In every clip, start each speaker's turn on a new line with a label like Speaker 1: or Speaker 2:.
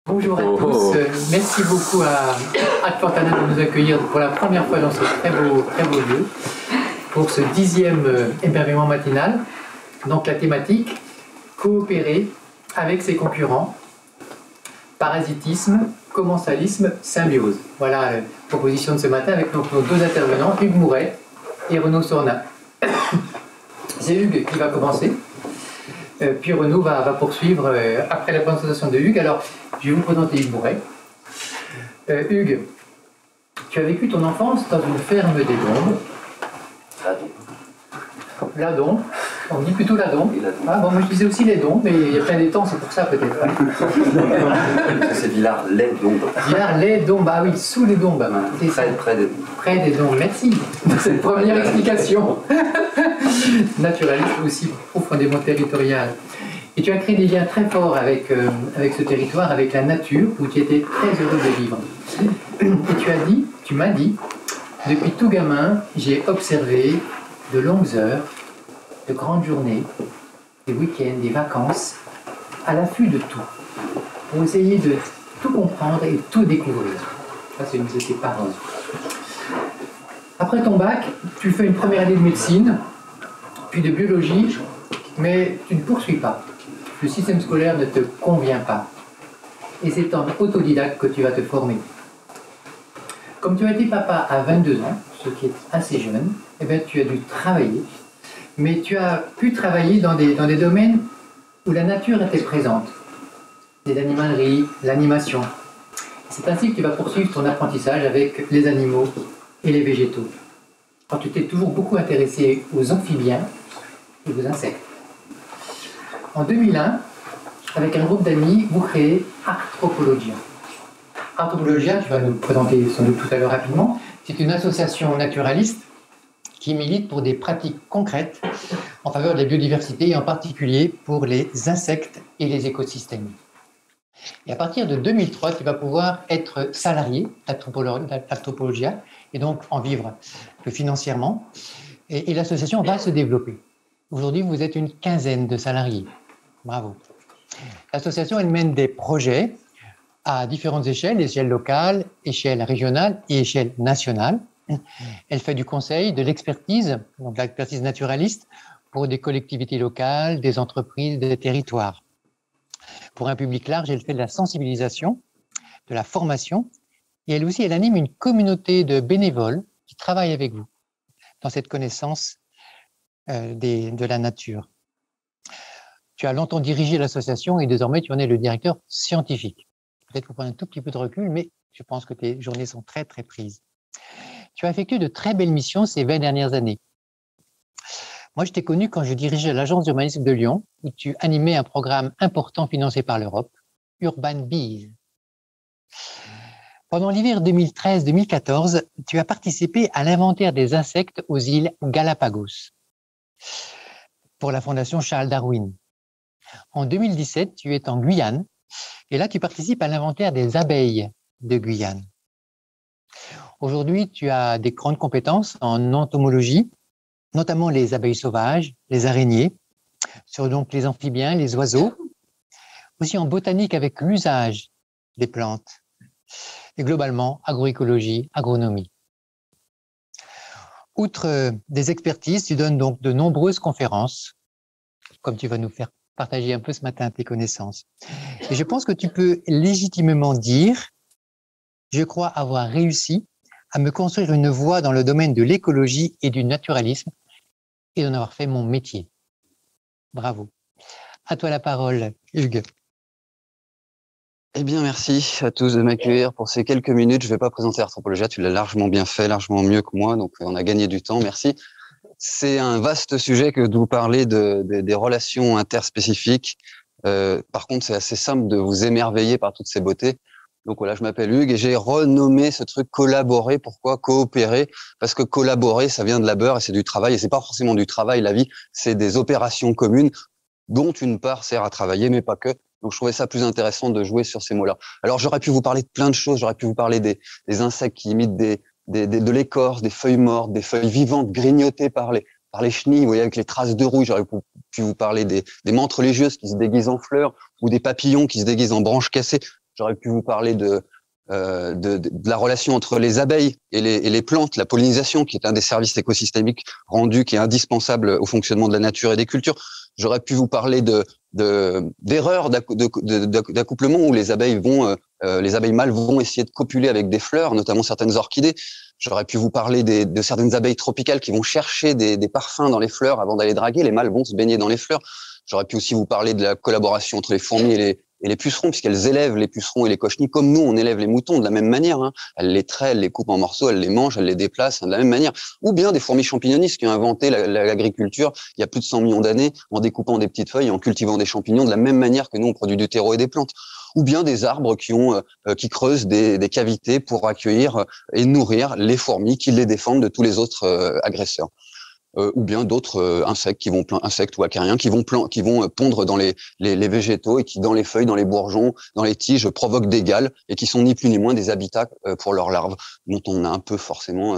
Speaker 1: Bonjour à tous, merci beaucoup à Fontana de nous accueillir pour la première fois dans ce très beau lieu pour ce 10e émerveillement matinal. Donc la thématique, coopérer avec ses concurrents, parasitisme, commensalisme, symbiose. Voilà la proposition de ce matin avec nos deux intervenants, Hugues Mouret et Renaud Sorna. C'est Hugues qui va commencer. Puis Renaud va poursuivre après la présentation de Hugues. Alors, je vais vous présenter Hugues Mouret. Hugues, tu as vécu ton enfance dans une ferme des Dombes. Ladon. On dit plutôt Ladon. Ah, bon, moi je disais aussi les Dombes, mais il y a plein d'étangs, c'est pour ça peut-être.
Speaker 2: C'est Villars-les-Dombes.
Speaker 1: Villars-les-Dombes, ah oui, sous les Dombes.
Speaker 2: Près des Dombes.
Speaker 1: Près des Dombes, merci de cette première explication. Naturaliste aussi profondément territorial. Et tu as créé des liens très forts avec ce territoire, avec la nature, où tu étais très heureux de vivre. Et tu m'as dit, depuis tout gamin, j'ai observé de longues heures, de grandes journées, des week-ends, des vacances, à l'affût de tout, pour essayer de tout comprendre et tout découvrir. Ça, c'est une de tes paroles. Après ton bac, tu fais une première année de médecine, puis de biologie, mais tu ne poursuis pas. Le système scolaire ne te convient pas. Et c'est en autodidacte que tu vas te former. Comme tu as été papa à 22 ans, ce qui est assez jeune, eh bien, tu as dû travailler, mais tu as pu travailler dans des domaines où la nature était présente. Les animaleries, l'animation. C'est ainsi que tu vas poursuivre ton apprentissage avec les animaux et les végétaux. Alors, tu t'es toujours beaucoup intéressé aux amphibiens et aux insectes. En 2001, avec un groupe d'amis, vous créez Arthropologia. Arthropologia, tu vas nous le présenter sans doute tout à l'heure rapidement, c'est une association naturaliste qui milite pour des pratiques concrètes en faveur de la biodiversité et en particulier pour les insectes et les écosystèmes. Et à partir de 2003, tu vas pouvoir être salarié d'Arthropologia et donc en vivre financièrement. Et l'association va se développer. Aujourd'hui, vous êtes une quinzaine de salariés. Bravo. L'association, elle mène des projets à différentes échelles, échelle locale, échelle régionale et échelle nationale. Elle fait du conseil, de l'expertise, donc l'expertise naturaliste, pour des collectivités locales, des entreprises, des territoires. Pour un public large, elle fait de la sensibilisation, de la formation, et elle aussi, elle anime une communauté de bénévoles qui travaillent avec vous dans cette connaissance de la nature. Tu as longtemps dirigé l'association et désormais tu en es le directeur scientifique. Peut-être pour prendre un tout petit peu de recul, mais je pense que tes journées sont très, très prises. Tu as effectué de très belles missions ces 20 dernières années. Moi, je t'ai connu quand je dirigeais l'agence d'urbanisme de Lyon, où tu animais un programme important financé par l'Europe, Urban Bees. Pendant l'hiver 2013-2014, tu as participé à l'inventaire des insectes aux îles Galapagos pour la Fondation Charles Darwin. En 2017, tu es en Guyane et là, tu participes à l'inventaire des abeilles de Guyane. Aujourd'hui, tu as des grandes compétences en entomologie, notamment les abeilles sauvages, les araignées, sur donc les amphibiens, les oiseaux, aussi en botanique avec l'usage des plantes et globalement agroécologie, agronomie. Outre des expertises, tu donnes donc de nombreuses conférences, comme tu vas nous faire partager un peu ce matin tes connaissances. Et je pense que tu peux légitimement dire, je crois avoir réussi à me construire une voie dans le domaine de l'écologie et du naturalisme et d'en avoir fait mon métier. Bravo. À toi la parole, Hugues.
Speaker 2: Eh bien, merci à tous de m'accueillir pour ces quelques minutes. Je ne vais pas présenter Arthropologia, tu l'as largement bien fait, largement mieux que moi, donc on a gagné du temps, merci. C'est un vaste sujet que de vous parler des relations interspécifiques. Par contre, c'est assez simple de vous émerveiller par toutes ces beautés. Donc voilà, je m'appelle Hugues et j'ai renommé ce truc collaborer. Pourquoi coopérer? Parce que collaborer, ça vient de labeur et c'est du travail. Et c'est pas forcément du travail, la vie, c'est des opérations communes dont une part sert à travailler, mais pas que. Donc je trouvais ça plus intéressant de jouer sur ces mots-là. Alors j'aurais pu vous parler de plein de choses. J'aurais pu vous parler des insectes qui imitent de l'écorce, des feuilles mortes, des feuilles vivantes grignotées par les chenilles, vous voyez, avec les traces de rouille. J'aurais pu vous parler des menthes religieuses qui se déguisent en fleurs ou des papillons qui se déguisent en branches cassées. J'aurais pu vous parler de la relation entre les abeilles et les plantes, la pollinisation, qui est un des services écosystémiques rendus, qui est indispensable au fonctionnement de la nature et des cultures. J'aurais pu vous parler d'erreurs d'accouplement où les abeilles mâles vont essayer de copuler avec des fleurs, notamment certaines orchidées. J'aurais pu vous parler de certaines abeilles tropicales qui vont chercher des parfums dans les fleurs avant d'aller draguer. Les mâles vont se baigner dans les fleurs. J'aurais pu aussi vous parler de la collaboration entre les fourmis et les pucerons, puisqu'elles élèvent les pucerons et les cochenilles comme nous, on élève les moutons de la même manière. Hein. Elles les traient, elles les coupent en morceaux, elles les mangent, elles les déplacent de la même manière. Ou bien des fourmis champignonistes qui ont inventé l'agriculture il y a plus de 100 millions d'années en découpant des petites feuilles et en cultivant des champignons de la même manière que nous, on produit du terreau et des plantes. Ou bien des arbres qui creusent des cavités pour accueillir et nourrir les fourmis qui les défendent de tous les autres agresseurs. Ou bien d'autres insectes insectes ou acariens qui vont pondre dans les végétaux et qui, dans les feuilles, dans les bourgeons, dans les tiges, provoquent des galles et qui sont ni plus ni moins des habitats pour leurs larves, dont on a un peu forcément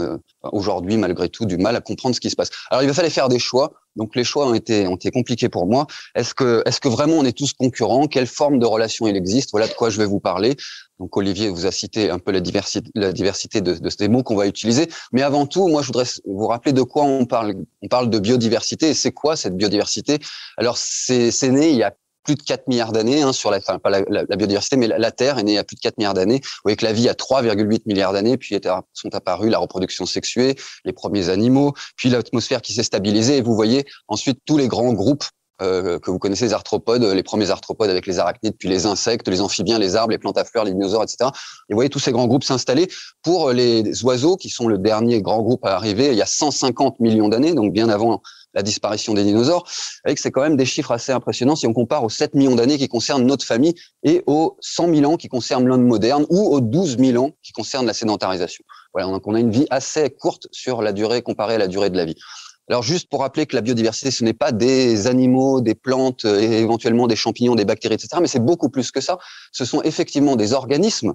Speaker 2: aujourd'hui, malgré tout, du mal à comprendre ce qui se passe. Alors, il va falloir faire des choix. Donc, les choix ont été compliqués pour moi. Est-ce que vraiment on est tous concurrents? Quelle forme de relation il existe? Voilà de quoi je vais vous parler. Donc, Olivier vous a cité un peu la diversité de ces mots qu'on va utiliser. Mais avant tout, moi, je voudrais vous rappeler de quoi on parle. On parle de biodiversité. Et c'est quoi cette biodiversité? Alors, c'est né il y a plus de 4 milliards d'années, hein, pas la biodiversité, mais la Terre est née il y a plus de 4 milliards d'années. Vous voyez que la vie a 3,8 milliards d'années, puis sont apparus la reproduction sexuée, les premiers animaux, puis l'atmosphère qui s'est stabilisée. Et vous voyez ensuite tous les grands groupes que vous connaissez, les arthropodes, les premiers arthropodes avec les arachnides, puis les insectes, les amphibiens, les arbres, les plantes à fleurs, les dinosaures, etc. Et vous voyez tous ces grands groupes s'installer. Pour les oiseaux, qui sont le dernier grand groupe à arriver, il y a 150 millions d'années, donc bien avant la disparition des dinosaures. Vous voyez que c'est quand même des chiffres assez impressionnants si on compare aux 7 millions d'années qui concernent notre famille et aux 100 000 ans qui concernent l'homme moderne ou aux 12 000 ans qui concernent la sédentarisation. Voilà, donc on a une vie assez courte sur la durée comparée à la durée de la vie. Alors juste pour rappeler que la biodiversité, ce n'est pas des animaux, des plantes, et éventuellement des champignons, des bactéries, etc. Mais c'est beaucoup plus que ça. Ce sont effectivement des organismes,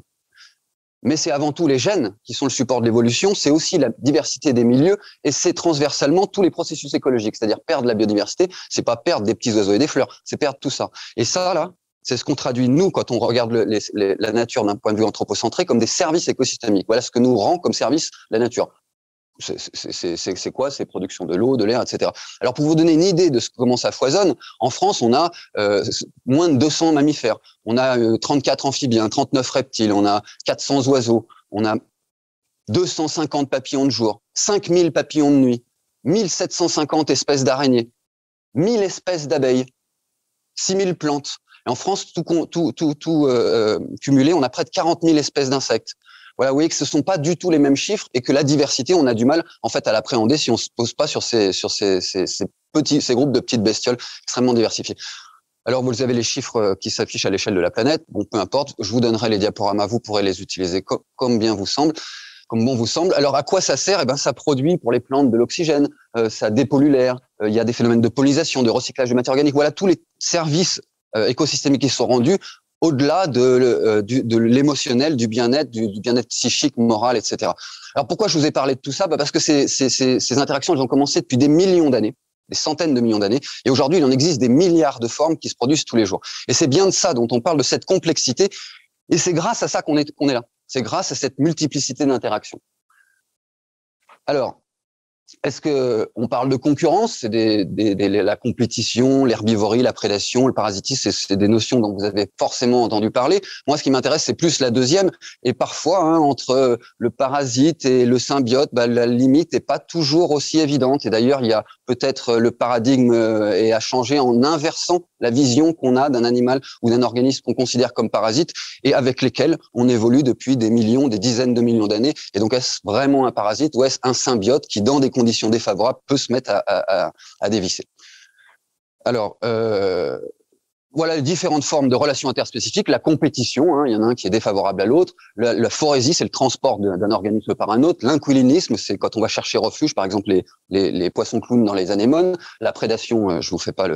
Speaker 2: mais c'est avant tout les gènes qui sont le support de l'évolution. C'est aussi la diversité des milieux et c'est transversalement tous les processus écologiques. C'est-à-dire perdre la biodiversité, c'est pas perdre des petits oiseaux et des fleurs, c'est perdre tout ça. Et ça, là, c'est ce qu'on traduit, nous, quand on regarde la nature d'un point de vue anthropocentré, comme des services écosystémiques. Voilà ce que nous rend comme service la nature. C'est quoi? C'est production de l'eau, de l'air, etc. Alors, pour vous donner une idée de comment ça foisonne, en France, on a moins de 200 mammifères. On a 34 amphibiens, 39 reptiles, on a 400 oiseaux, on a 250 papillons de jour, 5000 papillons de nuit, 1750 espèces d'araignées, 1000 espèces d'abeilles, 6000 plantes. Et en France, tout cumulé, on a près de 40 000 espèces d'insectes. Voilà, vous voyez que ce sont pas du tout les mêmes chiffres et que la diversité, on a du mal en fait à l'appréhender si on se pose pas sur ces groupes de petites bestioles extrêmement diversifiés. Alors vous avez les chiffres qui s'affichent à l'échelle de la planète. Bon, peu importe, je vous donnerai les diaporamas, vous pourrez les utiliser comme bien vous semble. Comme bon vous semble. Alors, à quoi ça sert? Eh ben, ça produit pour les plantes de l'oxygène, ça dépollue l'air, il y a des phénomènes de pollinisation, de recyclage de matière organique. Voilà tous les services écosystémiques qui sont rendus au-delà de l'émotionnel, du bien-être, du bien-être psychique, moral, etc. Alors, pourquoi je vous ai parlé de tout ça? Parce que ces interactions, elles ont commencé depuis des millions d'années, des centaines de millions d'années, et aujourd'hui, il en existe des milliards de formes qui se produisent tous les jours. Et c'est bien de ça dont on parle, de cette complexité, et c'est grâce à ça qu'on est là. C'est grâce à cette multiplicité d'interactions. Alors, est-ce que on parle de concurrence? C'est la compétition, l'herbivorie, la prédation, le parasitisme, c'est des notions dont vous avez forcément entendu parler. Moi, ce qui m'intéresse, c'est plus la deuxième. Et parfois, entre le parasite et le symbiote, la limite n'est pas toujours aussi évidente. Et d'ailleurs, il y a peut-être le paradigme est à changer en inversant la vision qu'on a d'un animal ou d'un organisme qu'on considère comme parasite et avec lesquels on évolue depuis des millions, des dizaines de millions d'années. Et donc, est-ce vraiment un parasite ou est-ce un symbiote qui, dans des conditions défavorables, peut se mettre à dévisser? Alors, voilà les différentes formes de relations interspécifiques. La compétition, il y en a un qui est défavorable à l'autre. La phorésie, c'est le transport d'un organisme par un autre. L'inquilinisme, c'est quand on va chercher refuge, par exemple les poissons clowns dans les anémones. La prédation, je vous fais pas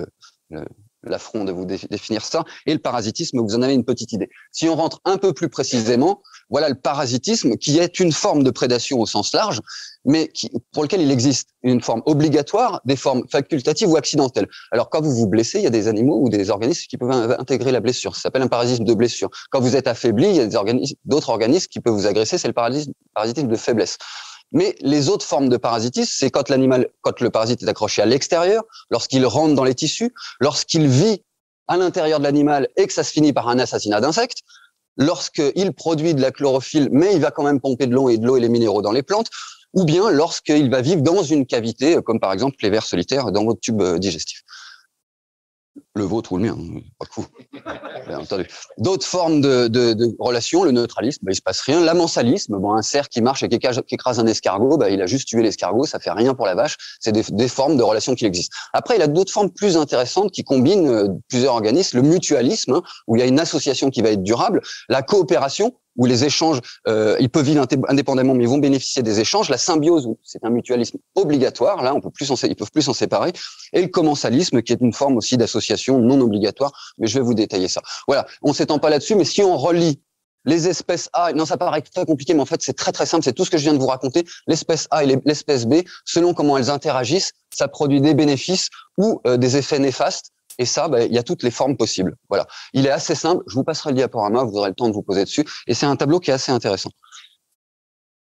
Speaker 2: l'affront de vous définir ça, et le parasitisme, vous en avez une petite idée. Si on rentre un peu plus précisément, voilà le parasitisme qui est une forme de prédation au sens large, mais pour lequel il existe une forme obligatoire, des formes facultatives ou accidentelles. Alors quand vous vous blessez, il y a des animaux ou des organismes qui peuvent intégrer la blessure. Ça s'appelle un parasitisme de blessure. Quand vous êtes affaibli, il y a d'autres organismes qui peuvent vous agresser, c'est le parasitisme de faiblesse. Mais les autres formes de parasitisme, c'est quand le parasite est accroché à l'extérieur, lorsqu'il rentre dans les tissus, lorsqu'il vit à l'intérieur de l'animal et que ça se finit par un assassinat d'insectes, lorsqu'il produit de la chlorophylle, mais il va quand même pomper de l'eau et les minéraux dans les plantes, ou bien lorsqu'il va vivre dans une cavité, comme par exemple les vers solitaires dans votre tube digestif. Le vôtre ou le mien, pas de coup. Bien entendu. D'autres formes de relations, le neutralisme, il se passe rien. L'amensalisme, un cerf qui marche et qui écrase un escargot, il a juste tué l'escargot, ça fait rien pour la vache. C'est des formes de relations qui existent. Après, il a d'autres formes plus intéressantes qui combinent plusieurs organismes. Le mutualisme, où il y a une association qui va être durable. La coopération, où les échanges, ils peuvent vivre indépendamment, mais ils vont bénéficier des échanges. La symbiose, où c'est un mutualisme obligatoire, là, ils peuvent plus s'en séparer. Et le commensalisme, qui est une forme aussi d'association non obligatoire, mais je vais vous détailler ça. Voilà, on s'étend pas là-dessus, mais si on relie les espèces A, non, ça paraît très compliqué, mais en fait, c'est très très simple, c'est tout ce que je viens de vous raconter. L'espèce A et l'espèce B, selon comment elles interagissent, ça produit des bénéfices ou des effets néfastes. Et ça, il y a toutes les formes possibles. Voilà. Il est assez simple. Je vous passerai le diaporama, vous aurez le temps de vous poser dessus. Et c'est un tableau qui est assez intéressant.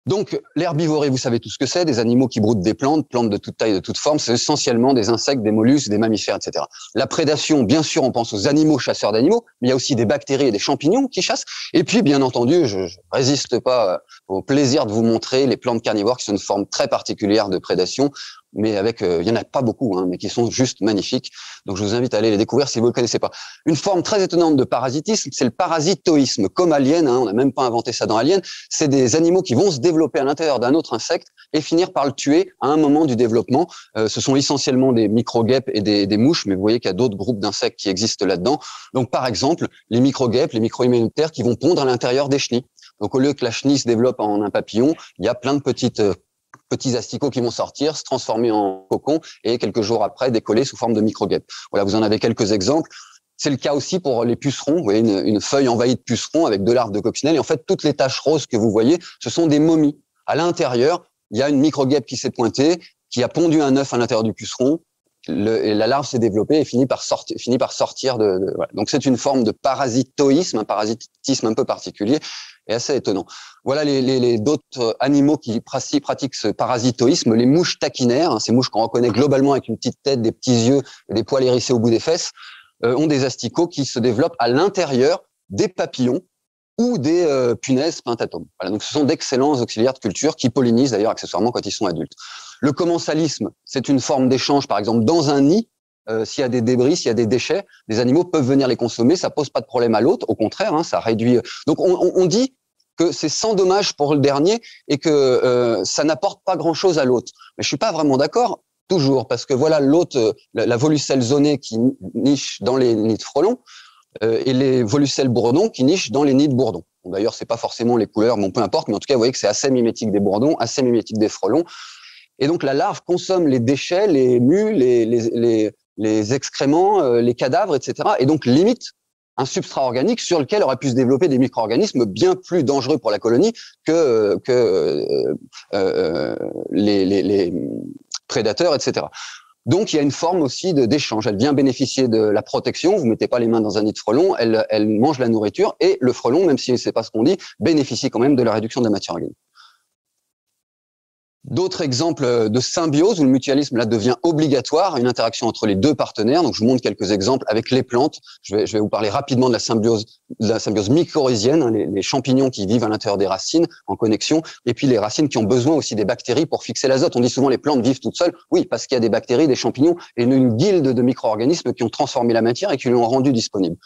Speaker 2: Donc, l'herbivorie, vous savez tout ce que c'est, des animaux qui broutent des plantes de toute taille, de toute forme. C'est essentiellement des insectes, des mollusques, des mammifères, etc. La prédation, bien sûr, on pense aux animaux chasseurs d'animaux, mais il y a aussi des bactéries et des champignons qui chassent. Et puis, bien entendu, je résiste pas au plaisir de vous montrer les plantes carnivores qui sont une forme très particulière de prédation, mais il y en a pas beaucoup, mais qui sont juste magnifiques. Donc, je vous invite à aller les découvrir si vous ne le connaissez pas. Une forme très étonnante de parasitisme, c'est le parasitoïsme. Comme Alien, on n'a même pas inventé ça dans Alien, c'est des animaux qui vont se développer à l'intérieur d'un autre insecte et finir par le tuer à un moment du développement. Ce sont essentiellement des micro-guêpes et des mouches, mais vous voyez qu'il y a d'autres groupes d'insectes qui existent là-dedans. Donc, par exemple, les micro-guêpes, les micro-hyménoptères qui vont pondre à l'intérieur des chenilles. Donc, au lieu que la chenille se développe en un papillon, il y a plein de petits asticots qui vont sortir, se transformer en cocon et quelques jours après décoller sous forme de micro-guêpes. Voilà, vous en avez quelques exemples. C'est le cas aussi pour les pucerons. Vous voyez une feuille envahie de pucerons avec deux larves de coccinelle. Et en fait, toutes les taches roses que vous voyez, ce sont des momies. À l'intérieur, il y a une micro-guêpe qui s'est pointée, qui a pondu un œuf à l'intérieur du puceron. Et la larve s'est développée et finit par sortir voilà. Donc c'est une forme de parasitoïsme, un parasitisme un peu particulier et assez étonnant. Voilà les d'autres animaux qui pratiquent ce parasitoïsme, les mouches taquinaires, ces mouches qu'on reconnaît globalement avec une petite tête, des petits yeux et des poils hérissés au bout des fesses, ont des asticots qui se développent à l'intérieur des papillons ou des punaises pentatomes. Voilà, donc ce sont d'excellents auxiliaires de culture qui pollinisent d'ailleurs accessoirement quand ils sont adultes. Le commensalisme, c'est une forme d'échange, par exemple, dans un nid. S'il y a des débris, s'il y a des déchets, les animaux peuvent venir les consommer, ça pose pas de problème à l'autre, au contraire, ça réduit. Donc on dit que c'est sans dommage pour le dernier et que ça n'apporte pas grand-chose à l'autre. Mais je suis pas vraiment d'accord, toujours, parce que voilà l'autre, la volucelle zonée qui niche dans les nids de frelons, et les volucelles bourdons qui nichent dans les nids de bourdons. Bon, d'ailleurs, c'est pas forcément les couleurs, peu importe, mais en tout cas, vous voyez que c'est assez mimétique des bourdons, assez mimétique des frelons. Et donc, la larve consomme les déchets, les mues, les excréments, les cadavres, etc. Et donc, limite un substrat organique sur lequel auraient pu se développer des micro-organismes bien plus dangereux pour la colonie que les prédateurs, etc. Donc, il y a une forme aussi d'échange. Elle vient bénéficier de la protection. Vous mettez pas les mains dans un nid de frelon. Elle mange la nourriture et le frelon, même si c'est pas ce qu'on dit, bénéficie quand même de la réduction de la matière organique. D'autres exemples de symbiose où le mutualisme là devient obligatoire, une interaction entre les deux partenaires. Donc, je vous montre quelques exemples avec les plantes. Je vais vous parler rapidement de la symbiose mycorhizienne, les champignons qui vivent à l'intérieur des racines en connexion, et puis les racines qui ont besoin aussi des bactéries pour fixer l'azote. On dit souvent les plantes vivent toutes seules. Oui, parce qu'il y a des bactéries, des champignons et une guilde de micro-organismes qui ont transformé la matière et qui l'ont rendue disponible.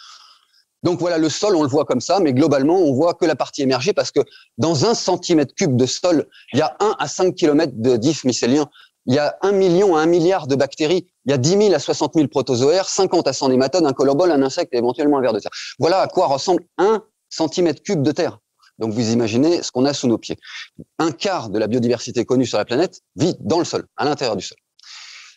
Speaker 2: Donc voilà, le sol, on le voit comme ça, mais globalement, on voit que la partie émergée parce que dans 1 centimètre cube de sol, il y a 1 à 5 kilomètres de diffs mycéliens. Il y a 1 million à 1 milliard de bactéries. Il y a 10 000 à 60 000 protozoaires, 50 à 100 nématodes, un colobole, un insecte et éventuellement un ver de terre. Voilà à quoi ressemble 1 centimètre cube de terre. Donc vous imaginez ce qu'on a sous nos pieds. 1/4 de la biodiversité connue sur la planète vit dans le sol, à l'intérieur du sol.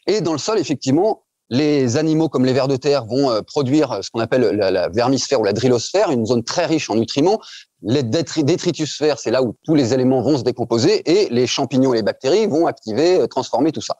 Speaker 2: Et dans le sol, effectivement, Les animaux comme les vers de terre vont produire ce qu'on appelle la vermisphère ou la dryllosphère, une zone très riche en nutriments. Les détritusphères, c'est là où tous les éléments vont se décomposer, et les champignons et les bactéries vont activer, transformer tout ça.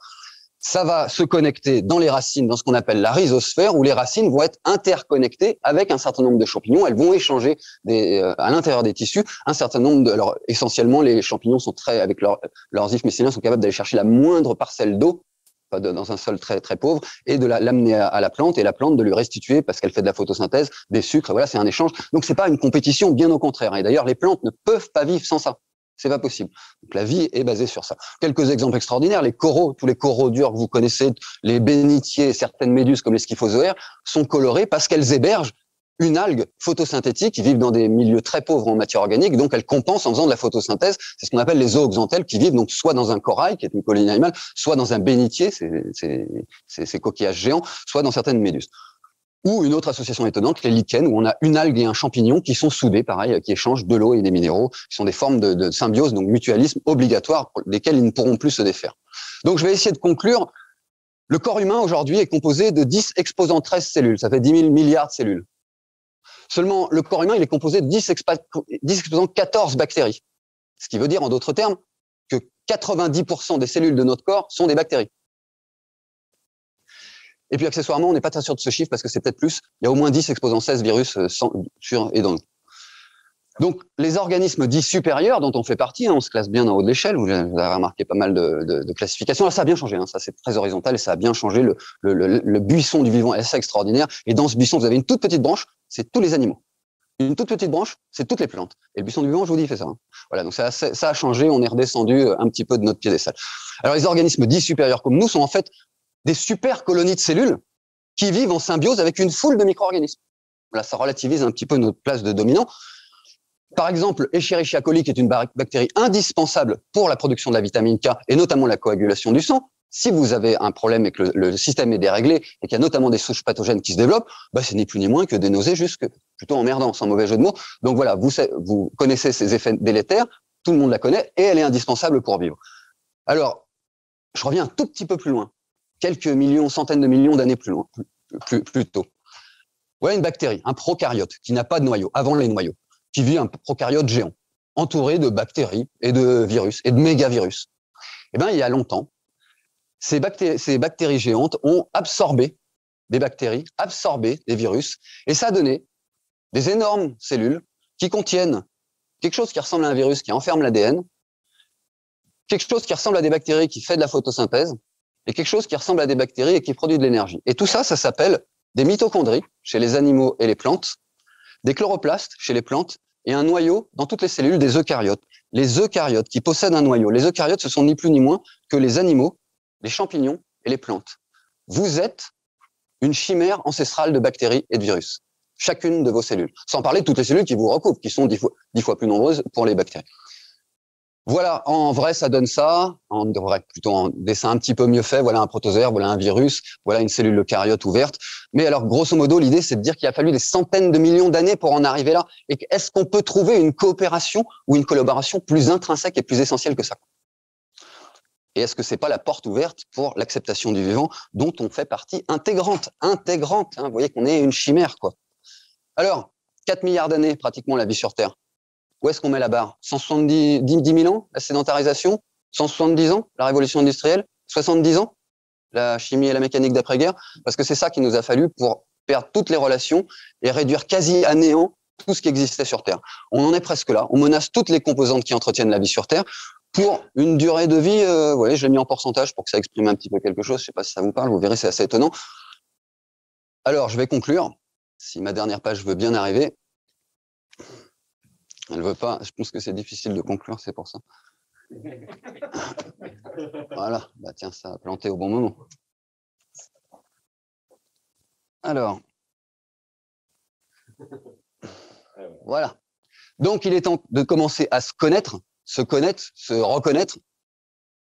Speaker 2: Ça va se connecter dans les racines, dans ce qu'on appelle la rhizosphère, où les racines vont être interconnectées avec un certain nombre de champignons. Elles vont échanger à l'intérieur des tissus un certain nombre de... Alors, essentiellement, les champignons sont avec leurs ifs mycéliens sont capables d'aller chercher la moindre parcelle d'eau dans un sol très très pauvre, et de l'amener à la plante, et la plante de lui restituer, parce qu'elle fait de la photosynthèse, des sucres. Voilà, c'est un échange. Donc c'est pas une compétition, bien au contraire. Et d'ailleurs, les plantes ne peuvent pas vivre sans ça. C'est pas possible. Donc la vie est basée sur ça. Quelques exemples extraordinaires: les coraux, tous les coraux durs que vous connaissez, les bénitiers, certaines méduses comme les Scyphozoaires, sont colorées parce qu'elles hébergent une algue photosynthétique qui vivent dans des milieux très pauvres en matière organique, donc elles compensent en faisant de la photosynthèse. C'est ce qu'on appelle les zooxanthelles, qui vivent donc soit dans un corail, qui est une colonie animale, soit dans un bénitier, ces coquillages géants, soit dans certaines méduses. Ou une autre association étonnante, les lichens, où on a une algue et un champignon qui sont soudés, pareil, qui échangent de l'eau et des minéraux, qui sont des formes de symbiose, donc mutualisme obligatoire, pour lesquelles ils ne pourront plus se défaire. Donc je vais essayer de conclure. Le corps humain aujourd'hui est composé de 10 exposant 13 cellules, ça fait 10 000 milliards de cellules. Seulement, le corps humain, il est composé de 10 exposant 14 bactéries. Ce qui veut dire, en d'autres termes, que 90% des cellules de notre corps sont des bactéries. Et puis, accessoirement, on n'est pas très sûr de ce chiffre parce que c'est peut-être plus. Il y a au moins 10 exposant 16 virus sur et dans nous. Donc, les organismes dits supérieurs, dont on fait partie, on se classe bien en haut de l'échelle, vous avez remarqué pas mal de classifications. Là, ça a bien changé, ça c'est très horizontal et ça a bien changé. Le buisson du vivant est assez extraordinaire. Et dans ce buisson, vous avez une toute petite branche, c'est tous les animaux. Une toute petite branche, c'est toutes les plantes. Et le buisson du vivant, je vous dis, il fait ça. Voilà, donc ça a changé, on est redescendu un petit peu de notre piédestal. Alors, les organismes dits supérieurs comme nous sont en fait des super colonies de cellules qui vivent en symbiose avec une foule de micro-organismes. Voilà, ça relativise un petit peu notre place de dominant. Par exemple, Escherichia coli, qui est une bactérie indispensable pour la production de la vitamine K et notamment la coagulation du sang. Si vous avez un problème et que le système est déréglé et qu'il y a notamment des souches pathogènes qui se développent, c'est ni plus ni moins que des nausées plutôt emmerdants, sans mauvais jeu de mots. Donc voilà, vous connaissez ces effets délétères, tout le monde la connaît et elle est indispensable pour vivre. Alors, je reviens un tout petit peu plus loin, quelques millions, centaines de millions d'années plus loin, plus tôt. Voilà une bactérie, un prokaryote qui n'a pas de noyau, avant les noyaux, qui vit un prokaryote géant, entouré de bactéries et de virus et de mégavirus. Eh bien, il y a longtemps, ces bactéries géantes ont absorbé des bactéries, absorbé des virus, et ça a donné des énormes cellules qui contiennent quelque chose qui ressemble à un virus qui enferme l'ADN, quelque chose qui ressemble à des bactéries qui fait de la photosynthèse, et quelque chose qui ressemble à des bactéries et qui produit de l'énergie. Et tout ça, ça s'appelle des mitochondries chez les animaux et les plantes, des chloroplastes chez les plantes, et un noyau dans toutes les cellules des eucaryotes. Les eucaryotes qui possèdent un noyau. Les eucaryotes, ce sont ni plus ni moins que les animaux, les champignons et les plantes. Vous êtes une chimère ancestrale de bactéries et de virus. Chacune de vos cellules. Sans parler de toutes les cellules qui vous recouvrent, qui sont 10 fois plus nombreuses pour les bactéries. Voilà, en vrai, ça donne ça. En vrai, plutôt en dessin un petit peu mieux fait. Voilà un protozoaire, voilà un virus, voilà une cellule eucaryote ouverte. Mais alors, grosso modo, l'idée, c'est de dire qu'il a fallu des centaines de millions d'années pour en arriver là. Et est-ce qu'on peut trouver une coopération ou une collaboration plus intrinsèque et plus essentielle que ça? Et est-ce que c'est pas la porte ouverte pour l'acceptation du vivant dont on fait partie intégrante, hein, vous voyez qu'on est une chimère, quoi. Alors, 4 milliards d'années, pratiquement, la vie sur Terre. Où est-ce qu'on met la barre? 170 000 ans, la sédentarisation? 170 ans, la révolution industrielle? 70 ans, la chimie et la mécanique d'après-guerre? Parce que c'est ça qu'il nous a fallu pour perdre toutes les relations et réduire quasi à néant tout ce qui existait sur Terre. On en est presque là. On menace toutes les composantes qui entretiennent la vie sur Terre pour une durée de vie, vous voyez, je l'ai mis en pourcentage pour que ça exprime un petit peu quelque chose. Je ne sais pas si ça vous parle, vous verrez, c'est assez étonnant. Alors, je vais conclure, si ma dernière page veut bien arriver. Elle veut pas, je pense que c'est difficile de conclure, c'est pour ça. Voilà, bah tiens, ça a planté au bon moment. Alors, voilà. Donc, il est temps de commencer à se connaître, se reconnaître,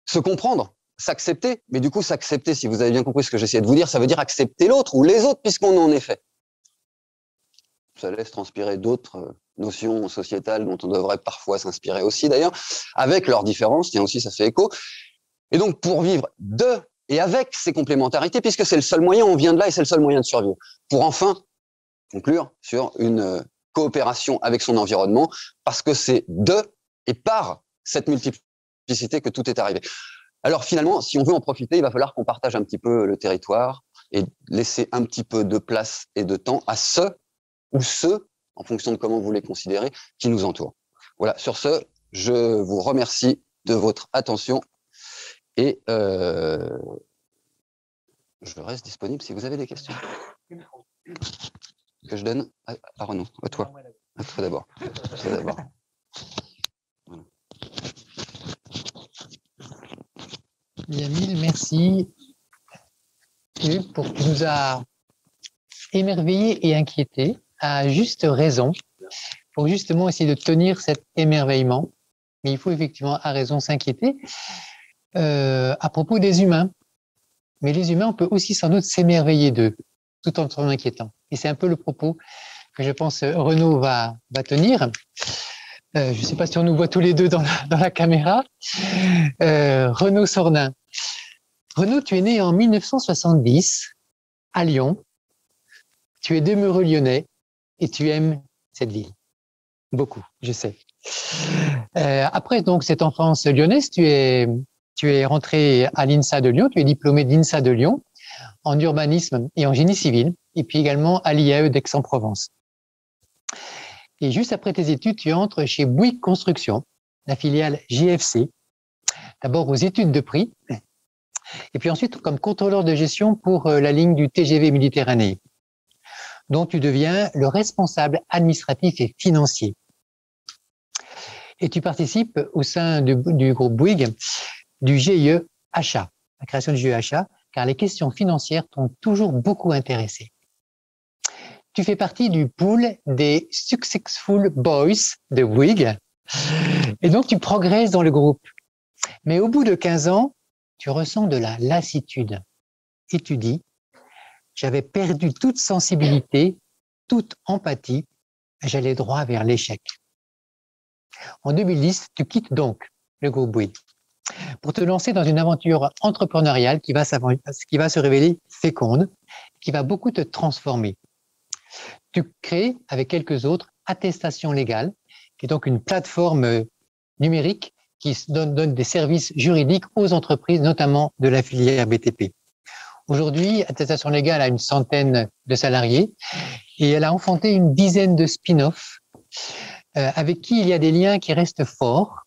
Speaker 2: se comprendre, s'accepter. Mais du coup, s'accepter, si vous avez bien compris ce que j'essayais de vous dire, ça veut dire accepter l'autre ou les autres, puisqu'on en est fait. Ça laisse transpirer d'autres notions sociétales dont on devrait parfois s'inspirer aussi d'ailleurs, avec leurs différences, tiens aussi ça fait écho. Et donc pour vivre de et avec ces complémentarités, puisque c'est le seul moyen, on vient de là et c'est le seul moyen de survivre. Pour enfin conclure sur une coopération avec son environnement, parce que c'est de et par cette multiplicité que tout est arrivé. Alors finalement, si on veut en profiter, il va falloir qu'on partage un petit peu le territoire et laisser un petit peu de place et de temps à ceux ou ceux, en fonction de comment vous les considérez, qui nous entourent. Voilà, sur ce, je vous remercie de votre attention et je reste disponible si vous avez des questions. Que je donne à Renaud, à toi. À toi d'abord. Voilà.
Speaker 1: Bien, mille merci. Philippe, pour qui nous a émerveillés et inquiétés, à juste raison, pour justement essayer de tenir cet émerveillement. Mais il faut effectivement, à raison, s'inquiéter à propos des humains. Mais les humains, on peut aussi sans doute s'émerveiller d'eux, tout en s'en inquiétant. Et c'est un peu le propos que je pense Renaud va tenir. Je ne sais pas si on nous voit tous les deux dans la caméra. Renaud Sornin. Renaud, tu es né en 1970 à Lyon. Tu es demeureux lyonnais et tu aimes cette ville. Beaucoup, je sais. Après donc cette enfance lyonnaise, tu es rentré à l'INSA de Lyon, tu es diplômé d'INSA de Lyon en urbanisme et en génie civil, et puis également à l'IAE d'Aix-en-Provence. Et juste après tes études, tu entres chez Bouygues Construction, la filiale JFC, d'abord aux études de prix, et puis ensuite comme contrôleur de gestion pour la ligne du TGV Méditerranée, dont tu deviens le responsable administratif et financier. Et tu participes au sein du groupe Bouygues du GIE Achat, la création du GIE Achat, car les questions financières t'ont toujours beaucoup intéressé. Tu fais partie du pool des Successful Boys de Bouygues, et donc tu progresses dans le groupe. Mais au bout de 15 ans, tu ressens de la lassitude. Et tu dis, j'avais perdu toute sensibilité, toute empathie, j'allais droit vers l'échec. En 2010, tu quittes donc le groupe Bouygues pour te lancer dans une aventure entrepreneuriale qui va se révéler féconde, qui va beaucoup te transformer. Tu crées, avec quelques autres, Attestation Légale, qui est donc une plateforme numérique qui donne des services juridiques aux entreprises, notamment de la filière BTP. Aujourd'hui, Attestation Légale a une centaine de salariés et elle a enfanté une dizaine de spin-offs avec qui il y a des liens qui restent forts.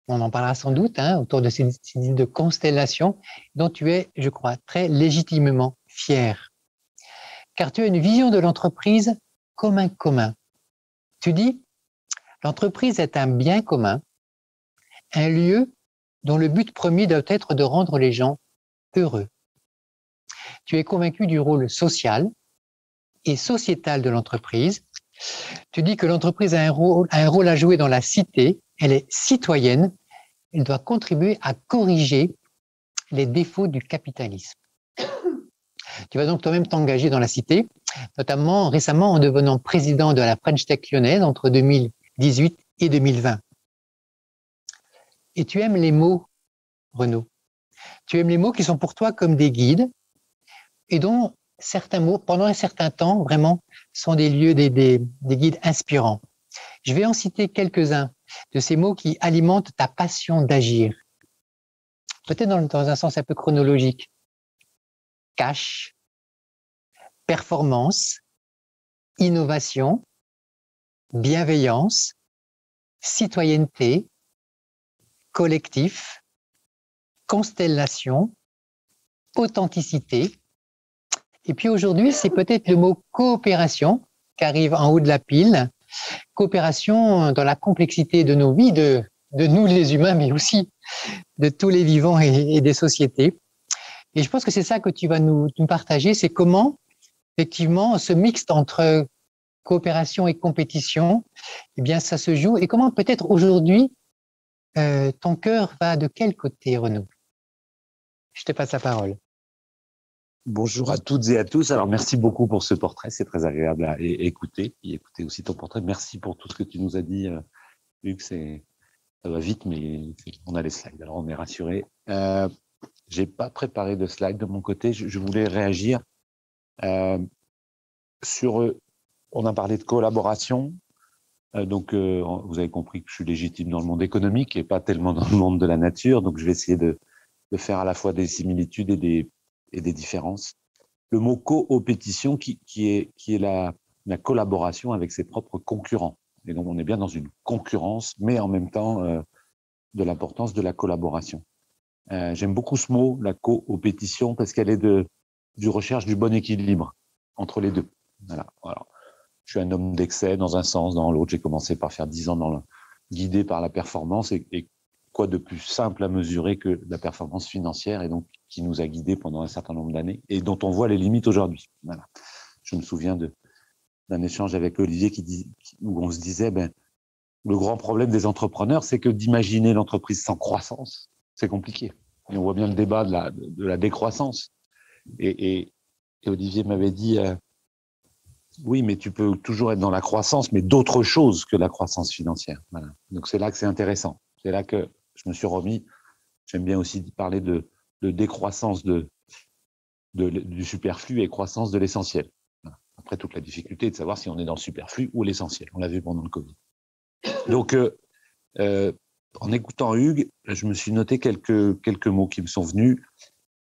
Speaker 1: On en parlera sans doute autour de ces idées de constellation dont tu es, je crois, très légitimement fier. Car tu as une vision de l'entreprise comme un commun. Tu dis, l'entreprise est un bien commun, un lieu dont le but premier doit être de rendre les gens heureux. Tu es convaincu du rôle social et sociétal de l'entreprise. Tu dis que l'entreprise a un rôle à jouer dans la cité, elle est citoyenne, elle doit contribuer à corriger les défauts du capitalisme. Tu vas donc toi-même t'engager dans la cité, notamment récemment en devenant président de la French Tech lyonnaise entre 2018 et 2020. Et tu aimes les mots, Renaud. Tu aimes les mots qui sont pour toi comme des guides et dont certains mots, pendant un certain temps, vraiment, sont des guides inspirants. Je vais en citer quelques-uns de ces mots qui alimentent ta passion d'agir. Peut-être dans un sens un peu chronologique. Cash, performance, innovation, bienveillance, citoyenneté, collectif, constellation, authenticité. Et puis aujourd'hui, c'est peut-être le mot coopération qui arrive en haut de la pile. Coopération dans la complexité de nos vies, de nous les humains, mais aussi de tous les vivants et des sociétés. Et je pense que c'est ça que tu vas nous partager, c'est comment, effectivement, ce mixte entre coopération et compétition, eh bien, ça se joue. Et comment peut-être aujourd'hui, ton cœur va de quel côté, Renaud? Je te passe la parole.
Speaker 3: Bonjour à toutes et à tous. Alors, merci beaucoup pour ce portrait. C'est très agréable à écouter. Et écouter aussi ton portrait. Merci pour tout ce que tu nous as dit, Hugues. Ça va vite, mais on a les slides. Alors, on est rassurés. j'ai pas préparé de slide de mon côté. Je voulais réagir sur. On a parlé de collaboration. Donc, vous avez compris que je suis légitime dans le monde économique et pas tellement dans le monde de la nature. Donc, je vais essayer de faire à la fois des similitudes et des différences. Le mot coopétition qui est la collaboration avec ses propres concurrents. Et donc, on est bien dans une concurrence, mais en même temps de l'importance de la collaboration. J'aime beaucoup ce mot, la coopétition, parce qu'elle est du recherche du bon équilibre entre les deux. Voilà. Je suis un homme d'excès dans un sens, dans l'autre. J'ai commencé par faire 10 ans guidé par la performance et quoi de plus simple à mesurer que la performance financière et donc qui nous a guidés pendant un certain nombre d'années et dont on voit les limites aujourd'hui. Voilà. Je me souviens d'un échange avec Olivier où on se disait, le grand problème des entrepreneurs, c'est que d'imaginer l'entreprise sans croissance, c'est compliqué. Et on voit bien le débat de la décroissance. Et Olivier m'avait dit, oui, mais tu peux toujours être dans la croissance, mais d'autres choses que la croissance financière. Voilà. Donc c'est là que c'est intéressant. C'est là que je me suis remis. J'aime bien aussi parler de décroissance du superflu et croissance de l'essentiel. Voilà. Après, toute la difficulté est de savoir si on est dans le superflu ou l'essentiel. On l'a vu pendant le Covid. Donc, en écoutant Hugues, je me suis noté quelques mots qui me sont venus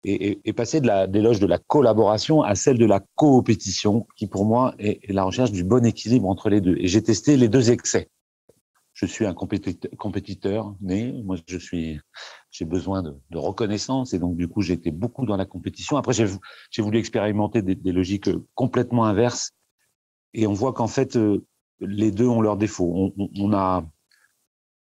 Speaker 3: et passer de l'éloge de la collaboration à celle de la coopétition, qui pour moi est la recherche du bon équilibre entre les deux. Et j'ai testé les deux excès. Je suis un compétiteur, mais moi j'ai besoin de reconnaissance et donc du coup j'ai été beaucoup dans la compétition. Après j'ai voulu expérimenter des logiques complètement inverses et on voit qu'en fait les deux ont leurs défauts. On a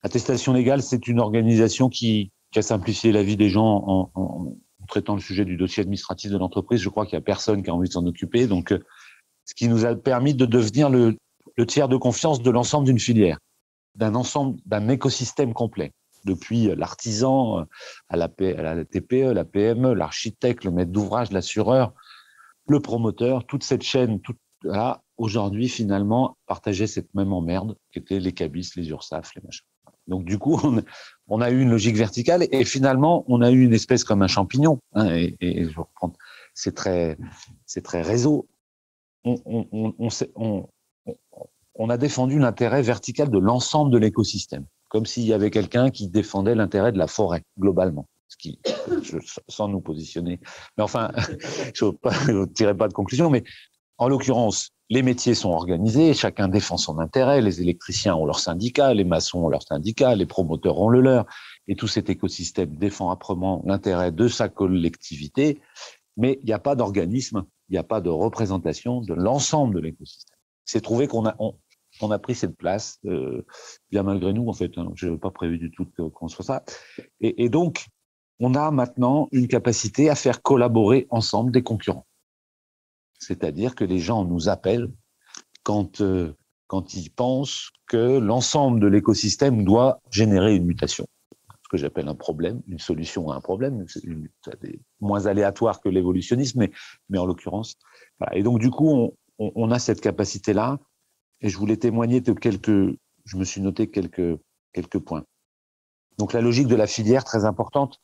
Speaker 3: Attestation légale, c'est une organisation qui a simplifié la vie des gens en traitant le sujet du dossier administratif de l'entreprise. Je crois qu'il n'y a personne qui a envie de s'en occuper. Donc, ce qui nous a permis de devenir le tiers de confiance de l'ensemble d'une filière, d'un écosystème complet. Depuis l'artisan à la TPE, la PME, l'architecte, le maître d'ouvrage, l'assureur, le promoteur, toute cette chaîne, là, aujourd'hui, finalement, partageait cette même emmerde qui était les cabis, les URSSAF, les machins. Donc, du coup, on a eu une logique verticale et finalement, on a eu une espèce comme un champignon. Hein, et je vais reprendre, c'est très réseau. On a défendu l'intérêt vertical de l'ensemble de l'écosystème, comme s'il y avait quelqu'un qui défendait l'intérêt de la forêt, globalement. Sans nous positionner. Mais enfin, je ne tirerai pas de conclusion, mais en l'occurrence, les métiers sont organisés, chacun défend son intérêt, les électriciens ont leur syndicat, les maçons ont leur syndicat, les promoteurs ont le leur, et tout cet écosystème défend âprement l'intérêt de sa collectivité, mais il n'y a pas d'organisme, il n'y a pas de représentation de l'ensemble de l'écosystème. C'est trouvé qu'on a pris cette place, bien malgré nous en fait, hein, je n'avais pas prévu du tout qu'on soit ça, et donc on a maintenant une capacité à faire collaborer ensemble des concurrents. C'est-à-dire que les gens nous appellent quand ils pensent que l'ensemble de l'écosystème doit générer une mutation. Ce que j'appelle un problème, une solution à un problème. C'est moins aléatoire que l'évolutionnisme, mais en l'occurrence. Voilà. Et donc, du coup, on a cette capacité-là. Et je voulais témoigner de je me suis noté quelques points. Donc, la logique de la filière, très importante.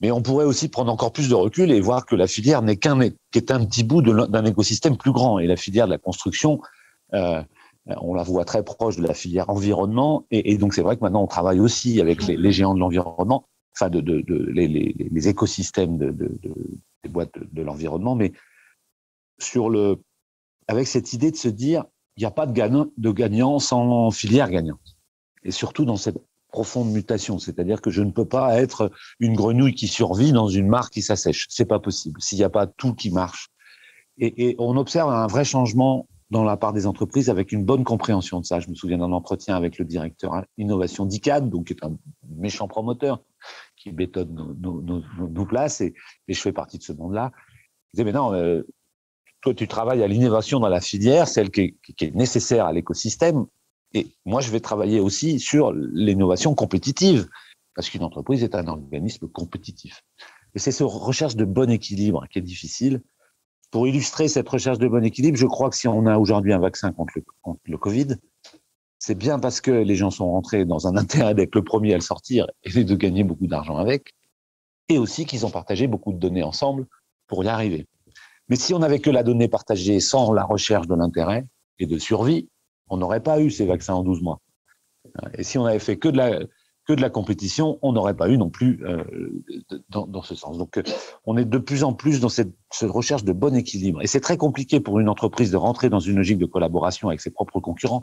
Speaker 3: Mais on pourrait aussi prendre encore plus de recul et voir que la filière n'est qu'est un petit bout d'un écosystème plus grand. Et la filière de la construction, on la voit très proche de la filière environnement. Et donc, c'est vrai que maintenant, on travaille aussi avec les géants de l'environnement, enfin, les écosystèmes des boîtes de l'environnement. Mais avec cette idée de se dire, il n'y a pas de gagnant sans filière gagnante. Et surtout dans cette profonde mutation, c'est-à-dire que je ne peux pas être une grenouille qui survit dans une mare qui s'assèche. C'est pas possible s'il n'y a pas tout qui marche. Et on observe un vrai changement dans la part des entreprises avec une bonne compréhension de ça. Je me souviens d'un entretien avec le directeur innovation d'ICAD, donc qui est un méchant promoteur qui bétonne nos places, et je fais partie de ce monde-là. Il disait, mais non, toi tu travailles à l'innovation dans la filière, celle qui est nécessaire à l'écosystème. Et moi, je vais travailler aussi sur l'innovation compétitive, parce qu'une entreprise est un organisme compétitif. Et c'est cette recherche de bon équilibre qui est difficile. Pour illustrer cette recherche de bon équilibre, je crois que si on a aujourd'hui un vaccin contre le Covid, c'est bien parce que les gens sont rentrés dans un intérêt d'être le premier à le sortir et de gagner beaucoup d'argent avec, et aussi qu'ils ont partagé beaucoup de données ensemble pour y arriver. Mais si on n'avait que la donnée partagée sans la recherche de l'intérêt et de survie, on n'aurait pas eu ces vaccins en 12 mois. Et si on avait fait que de la compétition, on n'aurait pas eu non plus dans ce sens. Donc, on est de plus en plus dans cette recherche de bon équilibre. Et c'est très compliqué pour une entreprise de rentrer dans une logique de collaboration avec ses propres concurrents,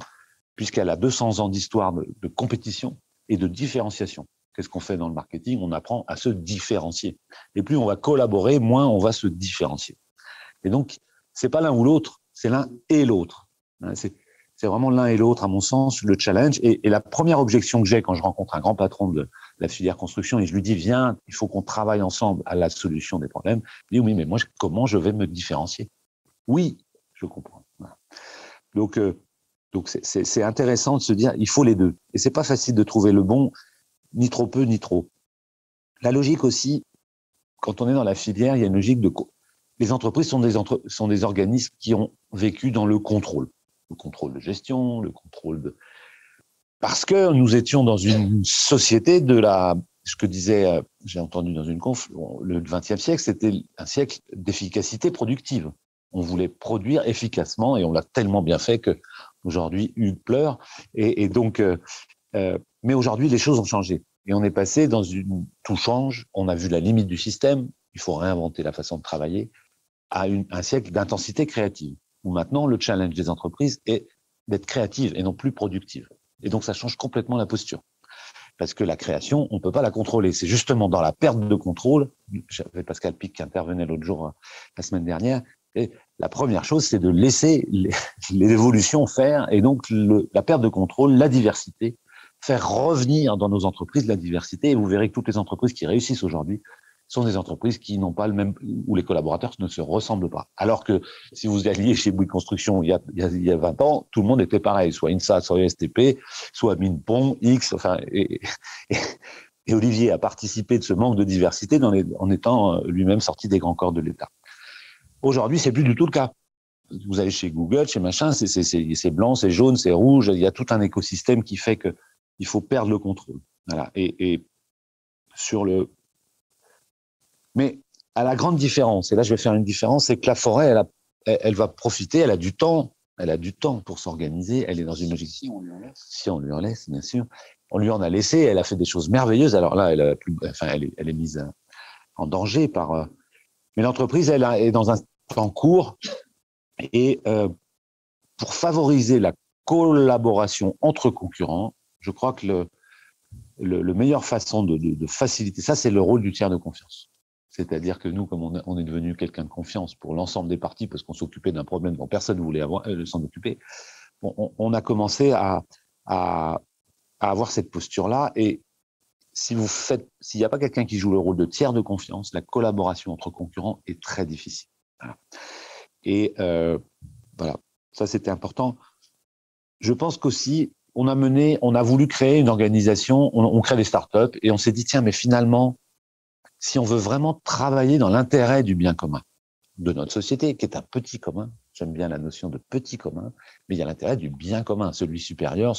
Speaker 3: puisqu'elle a 200 ans d'histoire de compétition et de différenciation. Qu'est-ce qu'on fait dans le marketing? On apprend à se différencier. Et plus on va collaborer, moins on va se différencier. Et donc, c'est pas l'un ou l'autre, c'est l'un et l'autre. C'est vraiment l'un et l'autre, à mon sens, le challenge. Et la première objection que j'ai quand je rencontre un grand patron de la filière construction et je lui dis, viens, il faut qu'on travaille ensemble à la solution des problèmes. Il dit, oui, mais moi, comment je vais me différencier? Oui, je comprends. Voilà. Donc, c'est intéressant de se dire, il faut les deux. Et c'est pas facile de trouver le bon, ni trop peu, ni trop. La logique aussi, quand on est dans la filière, il y a une logique de... Les entreprises sont des organismes qui ont vécu dans le contrôle de gestion, le contrôle de... Parce que nous étions dans une société ce que disait, j'ai entendu dans une conf, le XXe siècle, c'était un siècle d'efficacité productive. On voulait produire efficacement et on l'a tellement bien fait que aujourd'hui, Hugues pleure. Et donc, mais aujourd'hui, les choses ont changé. Et on est passé tout change, on a vu la limite du système, il faut réinventer la façon de travailler, à un siècle d'intensité créative, où maintenant le challenge des entreprises est d'être créative et non plus productive. Et donc ça change complètement la posture. Parce que la création, on ne peut pas la contrôler. C'est justement dans la perte de contrôle, j'avais Pascal Pic qui intervenait l'autre jour, la semaine dernière, et la première chose, c'est de laisser l'évolution faire, et donc la perte de contrôle, la diversité, faire revenir dans nos entreprises la diversité, et vous verrez que toutes les entreprises qui réussissent aujourd'hui sont des entreprises qui n'ont pas le même, où les collaborateurs ne se ressemblent pas. Alors que si vous alliez chez Bouygues Construction il y a 20 ans, tout le monde était pareil, soit INSA, soit STP, soit Minpon, X, enfin, et Olivier a participé de ce manque de diversité en étant lui-même sorti des grands corps de l'État. Aujourd'hui, c'est plus du tout le cas. Vous allez chez Google, chez machin, c'est blanc, c'est jaune, c'est rouge, il y a tout un écosystème qui fait que il faut perdre le contrôle. Voilà. Et sur le, mais à la grande différence, et là je vais faire une différence, c'est que la forêt, elle va profiter, elle a du temps pour s'organiser, elle est dans une logique. Si on lui en laisse, bien sûr. On lui en a laissé, elle a fait des choses merveilleuses. Alors là, elle est mise en danger par. Mais l'entreprise, elle est dans un temps court et pour favoriser la collaboration entre concurrents, je crois que le meilleure façon de faciliter ça, c'est le rôle du tiers de confiance. C'est-à-dire que nous, comme on est devenu quelqu'un de confiance pour l'ensemble des parties, parce qu'on s'occupait d'un problème dont personne ne voulait s'en occuper, on a commencé à avoir cette posture-là. Et s'il n'y a pas quelqu'un qui joue le rôle de tiers de confiance, la collaboration entre concurrents est très difficile. Voilà. Et voilà, ça c'était important. Je pense qu'aussi, on a voulu créer une organisation, on crée des startups, et on s'est dit, tiens, mais finalement, si on veut vraiment travailler dans l'intérêt du bien commun de notre société, qui est un petit commun, j'aime bien la notion de petit commun, mais il y a l'intérêt du bien commun, celui supérieur.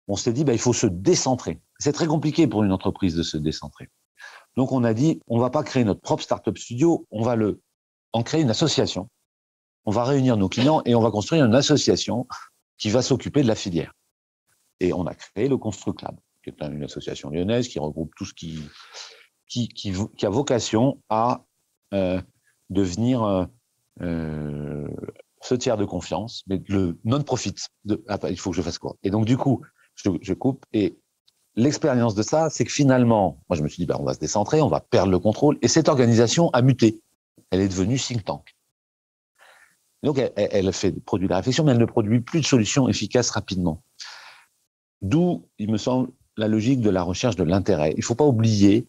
Speaker 3: On s'est dit, il faut se décentrer. C'est très compliqué pour une entreprise de se décentrer. Donc on a dit, on va pas créer notre propre startup studio, on va en créer une association. On va réunir nos clients et on va construire une association qui va s'occuper de la filière. Et on a créé le Construclab, qui est une association lyonnaise qui regroupe tout ce qui a vocation à devenir ce tiers de confiance, mais le non-profit. Il faut que je fasse quoi? Et donc, du coup, je coupe. Et l'expérience de ça, c'est que finalement, moi, je me suis dit, on va se décentrer, on va perdre le contrôle. Et cette organisation a muté. Elle est devenue think tank. Donc, elle produit de la réflexion, mais elle ne produit plus de solutions efficaces rapidement. D'où, il me semble, la logique de la recherche de l'intérêt. Il ne faut pas oublier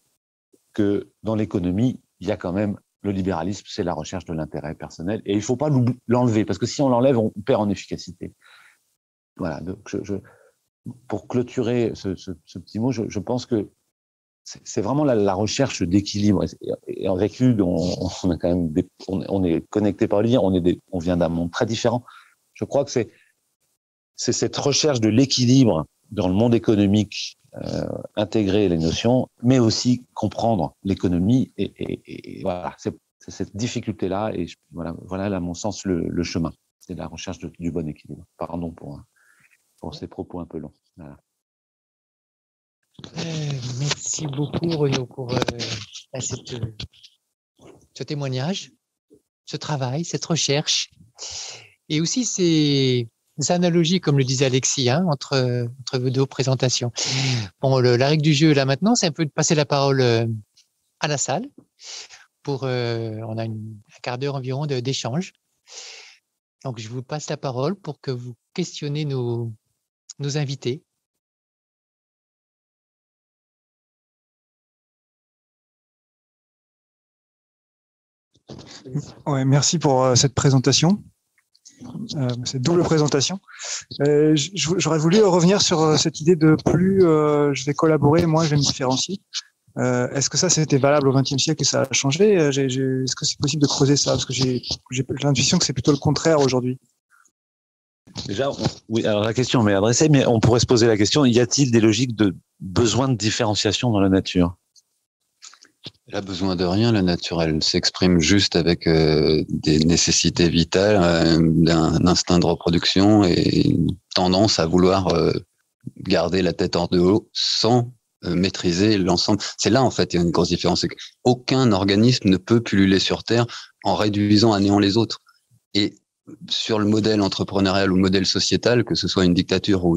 Speaker 3: que dans l'économie, il y a quand même le libéralisme, c'est la recherche de l'intérêt personnel, et il ne faut pas l'enlever, parce que si on l'enlève, on perd en efficacité. Voilà, donc pour clôturer ce petit mot, je pense que c'est vraiment la recherche d'équilibre. Et avec Hugues, on a quand même on est connecté par lui, on vient d'un monde très différent. Je crois que c'est cette recherche de l'équilibre dans le monde économique intégrer les notions, mais aussi comprendre l'économie. Et voilà, c'est cette difficulté-là. Et voilà, à mon sens, le chemin. C'est la recherche du bon équilibre. Pardon pour ces propos un peu longs. Voilà.
Speaker 1: Merci beaucoup, Renaud, pour ce témoignage, ce travail, cette recherche, et aussi ces analogies, comme le disait Alexis, entre vos deux présentations. Bon, la règle du jeu, là, maintenant, c'est un peu de passer la parole à la salle. On a un quart d'heure environ d'échange. Donc, je vous passe la parole pour que vous questionnez nos invités.
Speaker 4: Ouais, merci pour cette présentation, cette double présentation. J'aurais voulu revenir sur cette idée de plus je vais collaborer, moins je vais me différencier. Est-ce que ça, c'était valable au XXe siècle et ça a changé? Est-ce que c'est possible de creuser ça? Parce que j'ai l'intuition que c'est plutôt le contraire aujourd'hui.
Speaker 3: Déjà, oui, alors la question m'est adressée, mais on pourrait se poser la question, y a-t-il des logiques de besoin de différenciation dans la nature?
Speaker 2: Elle a besoin de rien, la nature. Elle s'exprime juste avec des nécessités vitales, un instinct de reproduction et une tendance à vouloir garder la tête hors de l'eau sans maîtriser l'ensemble. C'est là, en fait, il y a une grosse différence. C'est qu'aucun organisme ne peut pulluler sur Terre en réduisant à néant les autres. Et sur le modèle entrepreneurial ou le modèle sociétal, que ce soit une dictature ou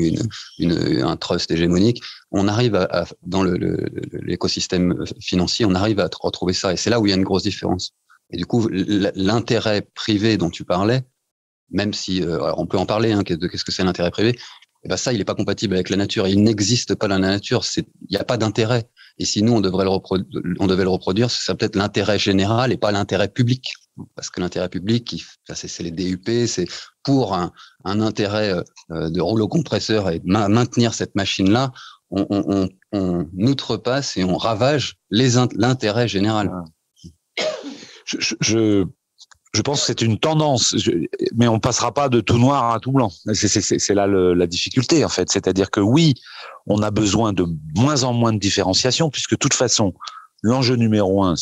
Speaker 2: un trust hégémonique, on arrive dans l'écosystème financier, on arrive à retrouver ça. Et c'est là où il y a une grosse différence. Et du coup, l'intérêt privé dont tu parlais, même si on peut en parler, qu'est-ce que c'est l'intérêt privé, et ben ça, il n'est pas compatible avec la nature. Il n'existe pas dans la nature. Il n'y a pas d'intérêt. Et si nous, on devait le reproduire, ce serait peut-être l'intérêt général et pas l'intérêt public. Parce que l'intérêt public, c'est les DUP, c'est pour un intérêt de rouleau compresseur et de maintenir cette machine-là, on outrepasse et on ravage l'intérêt général.
Speaker 3: Je pense que c'est une tendance, mais on passera pas de tout noir à tout blanc. C'est là la difficulté, en fait. C'est-à-dire que oui, on a besoin de moins en moins de différenciation, puisque de toute façon, l'enjeu numéro un,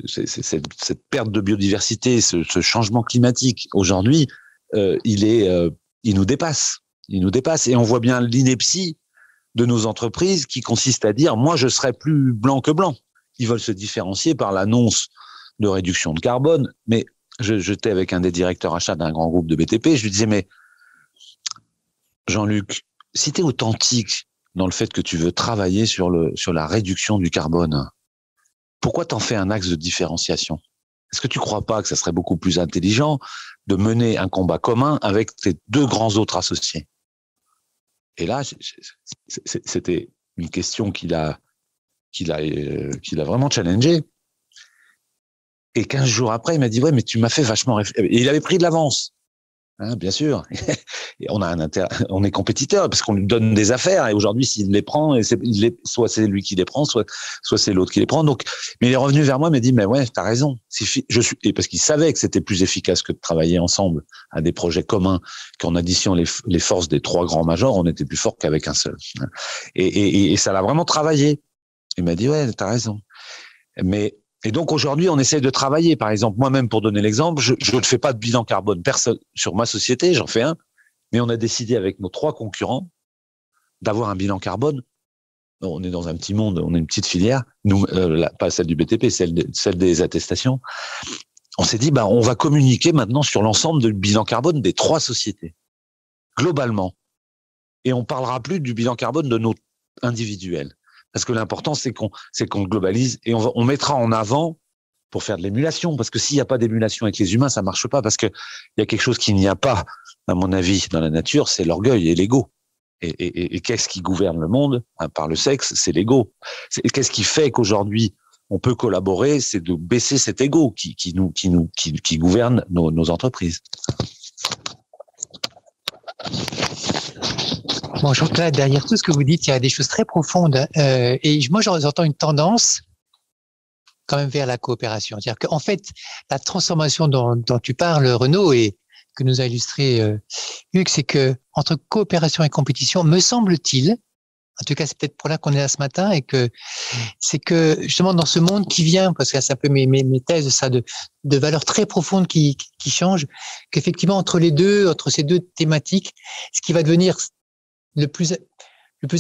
Speaker 3: c'est cette perte de biodiversité, ce changement climatique aujourd'hui, il nous dépasse. Il nous dépasse. Et on voit bien l'ineptie de nos entreprises qui consiste à dire, moi, je serai plus blanc que blanc. Ils veulent se différencier par l'annonce de réduction de carbone. Mais j'étais avec un des directeurs achats d'un grand groupe de BTP, je lui disais, mais Jean-Luc, si tu es authentique dans le fait que tu veux travailler sur la réduction du carbone, pourquoi t'en fais un axe de différenciation? Est-ce que tu crois pas que ça serait beaucoup plus intelligent de mener un combat commun avec tes deux grands autres associés? Et là, c'était une question qu'il a vraiment challengé. Et 15 jours après, il m'a dit, ouais, mais tu m'as fait vachement réfléchir. Et il avait pris de l'avance. Bien sûr. Et on est compétiteur parce qu'on lui donne des affaires et aujourd'hui, s'il les prend, soit c'est lui qui les prend, soit c'est l'autre qui les prend. Donc, mais il est revenu vers moi, il m'a dit, mais ouais, t'as raison. Et parce qu'il savait que c'était plus efficace que de travailler ensemble à des projets communs, qu'en additionnant les forces des trois grands majors, on était plus fort qu'avec un seul. Et ça l'a vraiment travaillé. Il m'a dit, ouais, t'as raison. Et donc aujourd'hui, on essaie de travailler. Par exemple, moi-même, pour donner l'exemple, je ne fais pas de bilan carbone personne sur ma société, j'en fais un, mais on a décidé avec nos trois concurrents d'avoir un bilan carbone. On est dans un petit monde, on est une petite filière, nous, pas celle du BTP, celle des attestations. On s'est dit, on va communiquer maintenant sur l'ensemble du bilan carbone des trois sociétés, globalement. Et on parlera plus du bilan carbone de nos individuels. Parce que l'important, c'est qu'on globalise et on mettra en avant pour faire de l'émulation. Parce que s'il n'y a pas d'émulation avec les humains, ça marche pas. Parce que il y a quelque chose qu'il n'y a pas, à mon avis, dans la nature, c'est l'orgueil et l'ego. Et qu'est-ce qui gouverne le monde? Par le sexe, c'est l'ego. Qu'est-ce qui fait qu'aujourd'hui on peut collaborer? C'est de baisser cet ego qui gouverne nos entreprises.
Speaker 1: Bon, je crois que là, derrière tout ce que vous dites, il y a des choses très profondes. Et moi, j'entends une tendance quand même vers la coopération. C'est-à-dire qu'en fait, la transformation dont tu parles, Renaud, et que nous a illustré Hugues, c'est que entre coopération et compétition, me semble-t-il,
Speaker 5: en tout cas c'est peut-être pour là qu'on est là ce matin, et que c'est que justement dans ce monde qui vient, parce que c'est un peu mes thèses, ça, de valeurs très profondes qui changent, qu'effectivement entre ces deux thématiques, ce qui va devenir le plus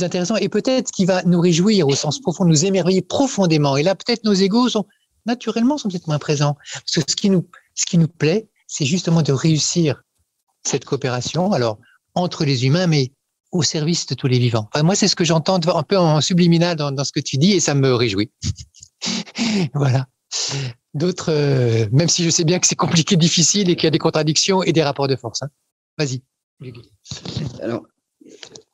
Speaker 5: intéressant, et peut-être qui va nous réjouir au sens profond, nous émerveiller profondément. Et là, peut-être nos égos sont peut-être moins présents. Parce que ce qui nous plaît, c'est justement de réussir cette coopération, alors entre les humains, mais au service de tous les vivants. Enfin, moi, c'est ce que j'entends un peu en subliminal dans ce que tu dis, et ça me réjouit. Voilà. D'autres, même si je sais bien que c'est compliqué, difficile, et qu'il y a des contradictions et des rapports de force. Hein. Vas-y.
Speaker 2: Alors,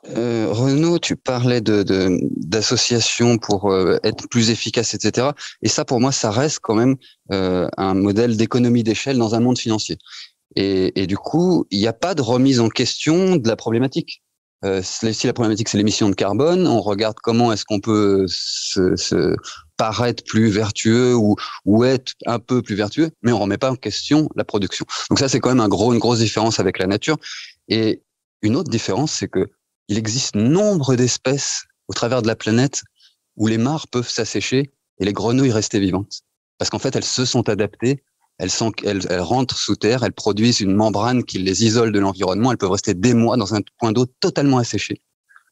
Speaker 2: Renaud, tu parlais d'associations pour être plus efficace, etc. Et ça, pour moi, ça reste quand même un modèle d'économie d'échelle dans un monde financier. Et du coup, il n'y a pas de remise en question de la problématique. Si la problématique, c'est l'émission de carbone, on regarde comment est-ce qu'on peut se paraître plus vertueux ou être un peu plus vertueux, mais on remet pas en question la production. Donc ça, c'est quand même une grosse différence avec la nature. Et une autre différence, c'est que il existe nombre d'espèces au travers de la planète où les mares peuvent s'assécher et les grenouilles rester vivantes. Parce qu'en fait, elles se sont adaptées, elles rentrent sous terre, elles produisent une membrane qui les isole de l'environnement, elles peuvent rester des mois dans un point d'eau totalement asséché.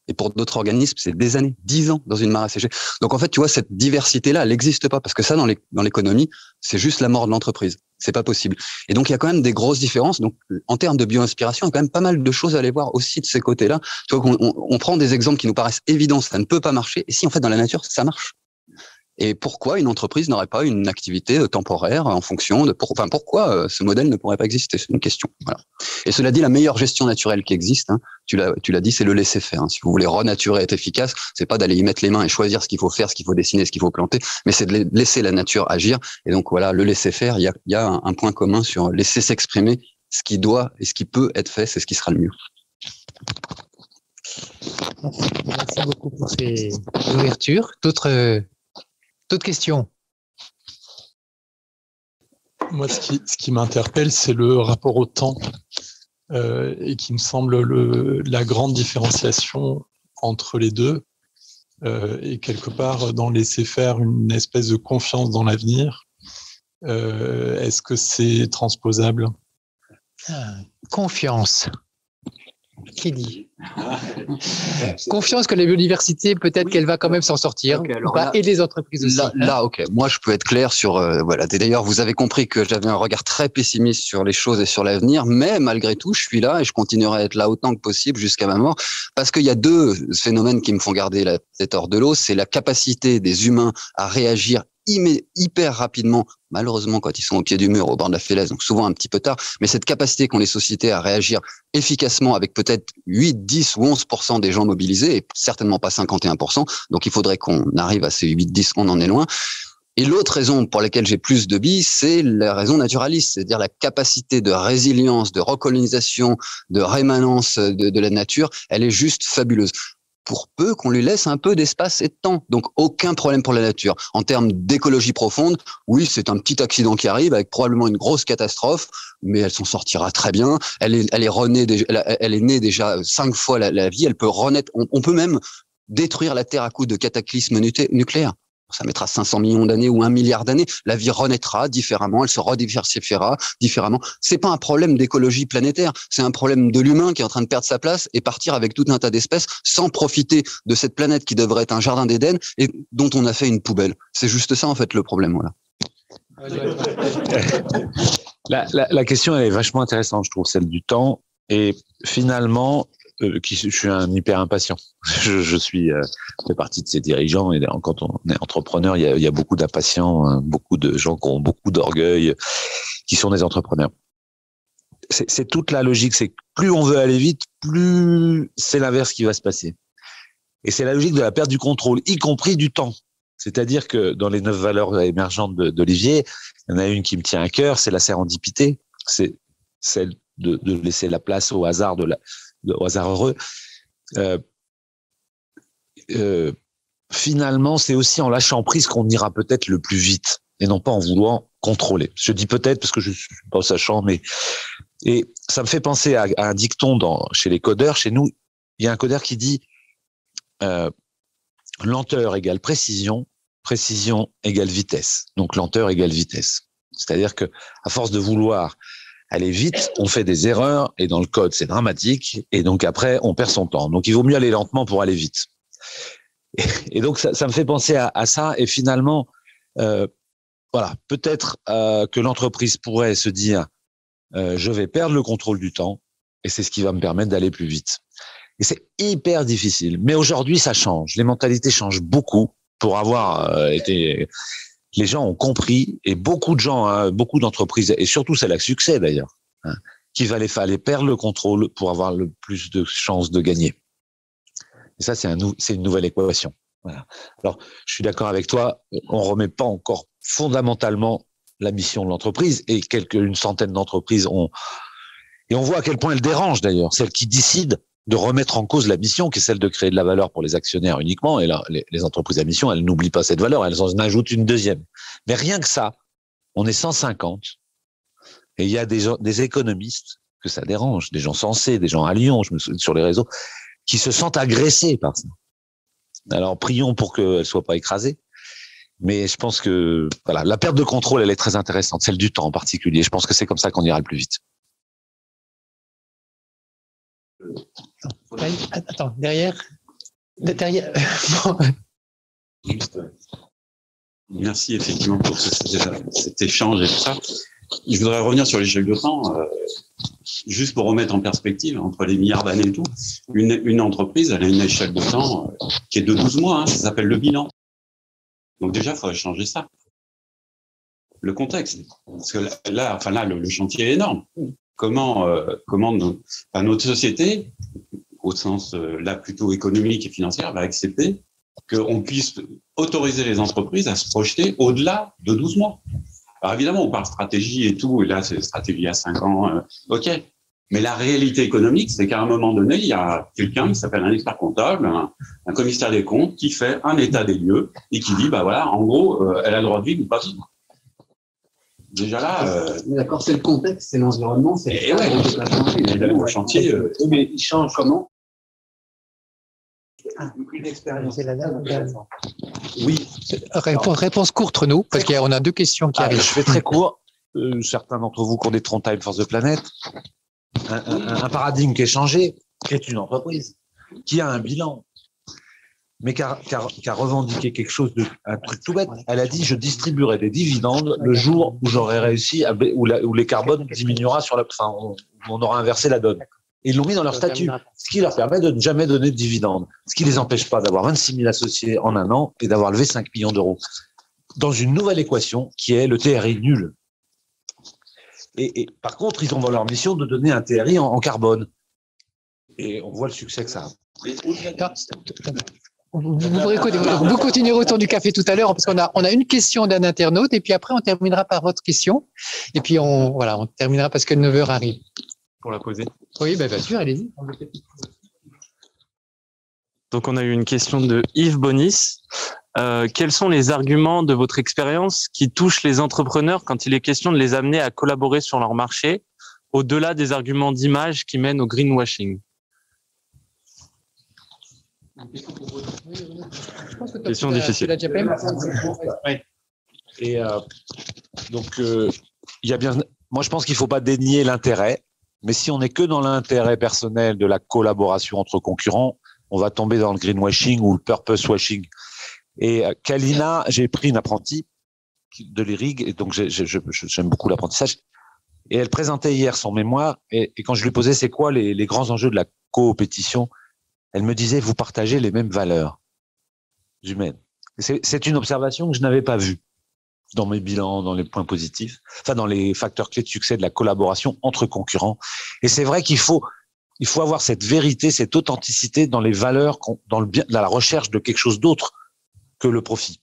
Speaker 2: Et pour d'autres organismes, c'est des années, 10 ans dans une mare asséchée. Donc en fait, tu vois, cette diversité-là, elle n'existe pas, parce que ça, dans l'économie, c'est juste la mort de l'entreprise. C'est pas possible. Et donc il y a quand même des grosses différences. Donc en termes de bio-inspiration, il y a quand même pas mal de choses à aller voir aussi de ces côtés-là. Tu vois, on prend des exemples qui nous paraissent évidents, ça ne peut pas marcher. Et si en fait dans la nature, ça marche. Et pourquoi une entreprise n'aurait pas une activité temporaire en fonction de pourquoi ce modèle ne pourrait pas exister? C'est une question. Voilà. Et cela dit, la meilleure gestion naturelle qui existe, hein, tu l'as dit, c'est le laisser faire. Hein. Si vous voulez renaturer et être efficace, c'est pas d'aller y mettre les mains et choisir ce qu'il faut faire, ce qu'il faut dessiner, ce qu'il faut planter, mais c'est de laisser la nature agir. Et donc voilà, le laisser faire, il y a un point commun sur laisser s'exprimer ce qui doit et ce qui peut être fait, c'est ce qui sera le mieux.
Speaker 5: Merci beaucoup pour ces ouvertures. D'autres questions?
Speaker 6: Moi, ce qui m'interpelle, c'est le rapport au temps et qui me semble la grande différenciation entre les deux et quelque part dans laisser faire une espèce de confiance dans l'avenir. Est-ce que c'est transposable?
Speaker 5: Confiance. Qui dit? Confiance que la biodiversité, peut-être qu'elle va quand même s'en sortir, okay, et les entreprises aussi.
Speaker 2: Là, ok. Moi, je peux être clair sur voilà. D'ailleurs, vous avez compris que j'avais un regard très pessimiste sur les choses et sur l'avenir, mais malgré tout, je suis là et je continuerai à être là autant que possible jusqu'à ma mort, parce qu'il y a deux phénomènes qui me font garder la tête hors de l'eau. C'est la capacité des humains à réagir hyper rapidement, malheureusement quand ils sont au pied du mur, au bord de la falaise, donc souvent un petit peu tard, mais cette capacité qu'ont les sociétés à réagir efficacement avec peut-être 8, 10 ou 11% des gens mobilisés, et certainement pas 51%, donc il faudrait qu'on arrive à ces 8, 10, on en est loin. Et l'autre raison pour laquelle j'ai plus de billes, c'est la raison naturaliste, c'est-à-dire la capacité de résilience, de recolonisation, de rémanence de la nature, elle est juste fabuleuse. Pour peu qu'on lui laisse un peu d'espace et de temps. Donc, aucun problème pour la nature. En termes d'écologie profonde, oui, c'est un petit accident qui arrive avec probablement une grosse catastrophe, mais elle s'en sortira très bien. Elle est née déjà 5 fois la vie. Elle peut renaître. On peut même détruire la Terre à coup de cataclysme nucléaire. Ça mettra 500 millions d'années ou 1 milliard d'années. La vie renaîtra différemment, elle se rediversifiera différemment. C'est pas un problème d'écologie planétaire, c'est un problème de l'humain qui est en train de perdre sa place et partir avec tout un tas d'espèces sans profiter de cette planète qui devrait être un jardin d'Éden et dont on a fait une poubelle. C'est juste ça en fait le problème, voilà.
Speaker 3: La question elle est vachement intéressante, je trouve, celle du temps. Et finalement, je suis un hyper impatient. Je fais partie de ces dirigeants et quand on est entrepreneur, il y a beaucoup d'impatients, beaucoup de gens qui ont beaucoup d'orgueil, qui sont des entrepreneurs. C'est toute la logique, c'est que plus on veut aller vite, plus c'est l'inverse qui va se passer. Et c'est la logique de la perte du contrôle, y compris du temps. C'est-à-dire que dans les 9 valeurs émergentes d'Olivier, il y en a une qui me tient à cœur, c'est la sérendipité. C'est celle de laisser la place au hasard au hasard heureux. Finalement, c'est aussi en lâchant prise qu'on ira peut-être le plus vite et non pas en voulant contrôler. Je dis peut-être parce que je suis pas sachant, mais et ça me fait penser à un dicton chez les codeurs. Chez nous, il y a un codeur qui dit lenteur égale précision, précision égale vitesse. Donc lenteur égale vitesse. C'est-à-dire que à force de vouloir aller vite, on fait des erreurs et dans le code c'est dramatique et donc après on perd son temps. Donc il vaut mieux aller lentement pour aller vite. Et donc ça me fait penser à ça et finalement voilà, peut-être que l'entreprise pourrait se dire je vais perdre le contrôle du temps et c'est ce qui va me permettre d'aller plus vite. Et c'est hyper difficile. Mais aujourd'hui, ça change. Les mentalités changent beaucoup pour avoir été... Les gens ont compris et beaucoup de gens, hein, beaucoup d'entreprises, et surtout celles à succès d'ailleurs, hein, qu'il fallait perdre le contrôle pour avoir le plus de chances de gagner. Et ça, c'est une nouvelle équation. Voilà. Alors, je suis d'accord avec toi, on remet pas encore fondamentalement la mission de l'entreprise et une centaine d'entreprises et on voit à quel point elle dérange d'ailleurs, celles qui décident de remettre en cause la mission qui est celle de créer de la valeur pour les actionnaires uniquement. Et là, les entreprises à mission, elles n'oublient pas cette valeur, elles en ajoutent une deuxième. Mais rien que ça, on est 150 et il y a des économistes que ça dérange, des gens sensés, des gens à Lyon, je me souviens sur les réseaux, qui se sentent agressés par ça. Alors prions pour qu'elles ne soient pas écrasées. Mais je pense que voilà, la perte de contrôle, elle est très intéressante, celle du temps en particulier. Je pense que c'est comme ça qu'on ira le plus vite.
Speaker 5: Attends, derrière.
Speaker 7: Merci effectivement pour cet échange et tout ça. Je voudrais revenir sur l'échelle de temps, juste pour remettre en perspective entre les milliards d'années et tout. Une entreprise, elle a une échelle de temps qui est de 12 mois, hein, ça s'appelle le bilan. Donc déjà, il faudrait changer ça. Le contexte. Parce que là, le chantier est énorme. Comment notre société, au sens là plutôt économique et financière, va accepter qu'on puisse autoriser les entreprises à se projeter au-delà de 12 mois. Alors évidemment, on parle stratégie et tout, et là, c'est stratégie à 5 ans, ok. Mais la réalité économique, c'est qu'à un moment donné, il y a quelqu'un qui s'appelle un expert comptable, un commissaire des comptes, qui fait un état des lieux et qui dit, bah voilà, en gros, elle a le droit de vivre ou pas vivre. Déjà là...
Speaker 8: D'accord, c'est le contexte, c'est l'environnement, c'est
Speaker 7: le chantier...
Speaker 8: mais il change comment?
Speaker 5: Une expérience.
Speaker 3: Oui.
Speaker 5: Réponse courte, Renaud, parce qu'on a deux questions qui arrivent.
Speaker 3: Je fais très court. Certains d'entre vous qui ont des Trondheim Force de Planète. Un paradigme qui est changé, qui est une entreprise, qui a un bilan, mais qui a revendiqué quelque chose un truc tout bête. Elle a dit, je distribuerai des dividendes le jour où j'aurai réussi, où les carbones diminuera on aura inversé la donne. Et ils l'ont mis dans leur statut, ce qui leur permet de ne jamais donner de dividendes, ce qui les empêche pas d'avoir 26 000 associés en un an et d'avoir levé 5 millions d'euros. Dans une nouvelle équation qui est le TRI nul. Et par contre, ils ont dans leur mission de donner un TRI en carbone. Et on voit le succès que ça a.
Speaker 5: Vous continuerez autour du café tout à l'heure parce qu'on a une question d'un internaute et puis après on terminera par votre question et puis on terminera parce que 9h arrive.
Speaker 9: Pour la poser.
Speaker 5: Oui, bien sûr, allez-y.
Speaker 9: Donc on a eu une question de Yves Bonis. Quels sont les arguments de votre expérience qui touchent les entrepreneurs quand il est question de les amener à collaborer sur leur marché, au-delà des arguments d'image qui mènent au greenwashing? Question difficile.
Speaker 3: Et il y a bien. Moi, je pense qu'il ne faut pas dénier l'intérêt, mais si on n'est que dans l'intérêt personnel de la collaboration entre concurrents, on va tomber dans le greenwashing ou le purpose washing. Et Kalina, j'ai pris une apprentie de l'IRIG, et donc j'aime beaucoup l'apprentissage. Et elle présentait hier son mémoire, et quand je lui posais c'est quoi les grands enjeux de la coopétition, elle me disait vous partagez les mêmes valeurs humaines. C'est une observation que je n'avais pas vue dans mes bilans, dans les points positifs, dans les facteurs clés de succès de la collaboration entre concurrents. Et c'est vrai qu'il faut avoir cette vérité, cette authenticité dans les valeurs, dans la recherche de quelque chose d'autre que le profit.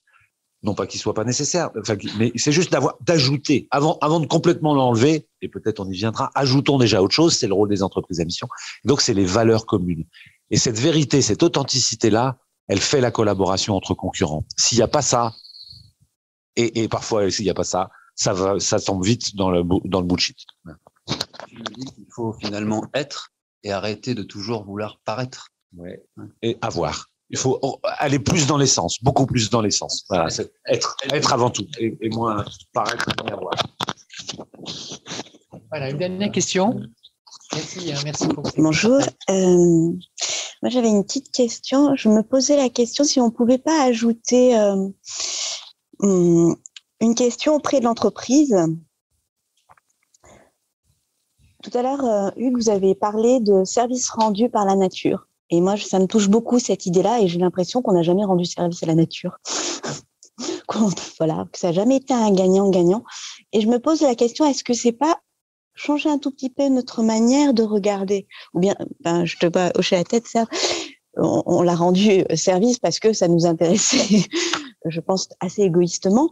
Speaker 3: Non pas qu'il soit pas nécessaire, mais c'est juste d'ajouter, avant de complètement l'enlever, et peut-être on y viendra, ajoutons déjà autre chose, c'est le rôle des entreprises à mission. Donc c'est les valeurs communes. Et cette vérité, cette authenticité-là, elle fait la collaboration entre concurrents. S'il n'y a pas ça, et parfois s'il n'y a pas ça, ça tombe vite dans le bullshit.
Speaker 2: Je me dis qu'il faut finalement être et arrêter de toujours vouloir paraître.
Speaker 3: Ouais. Et avoir. Il faut aller plus dans l'essence, beaucoup plus dans l'essence. Voilà, c'est être avant tout et moins paraître miroir.
Speaker 5: Voilà, une dernière question. Merci, merci pour
Speaker 10: Bonjour. Moi, j'avais une petite question. Je me posais la question si on pouvait pas ajouter une question auprès de l'entreprise. Tout à l'heure, Hugues, vous avez parlé de services rendus par la nature. Et moi, ça me touche beaucoup cette idée-là et j'ai l'impression qu'on n'a jamais rendu service à la nature. Voilà, que ça n'a jamais été un gagnant-gagnant. Et je me pose la question, est-ce que c'est pas changer un tout petit peu notre manière de regarder? Ou bien, je te vois hocher la tête, Serge, on l'a rendu service parce que ça nous intéressait, je pense, assez égoïstement.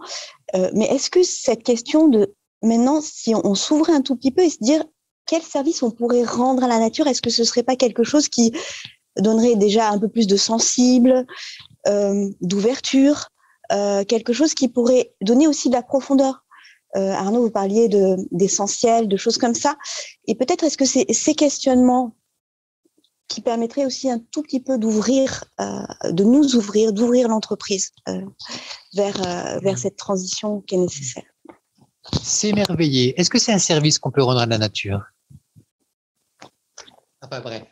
Speaker 10: Mais est-ce que cette question de, maintenant, si on s'ouvrait un tout petit peu et se dire, quel service on pourrait rendre à la nature? Est-ce que ce serait pas quelque chose qui donnerait déjà un peu plus de sensible, d'ouverture, quelque chose qui pourrait donner aussi de la profondeur? Arnaud, vous parliez d'essentiel, de choses comme ça. Et peut-être est-ce que c'est ces questionnements qui permettraient aussi un tout petit peu d'ouvrir, d'ouvrir l'entreprise vers cette transition qui est nécessaire.
Speaker 5: S'émerveiller. Est-ce que c'est un service qu'on peut rendre à la nature? Enfin bref.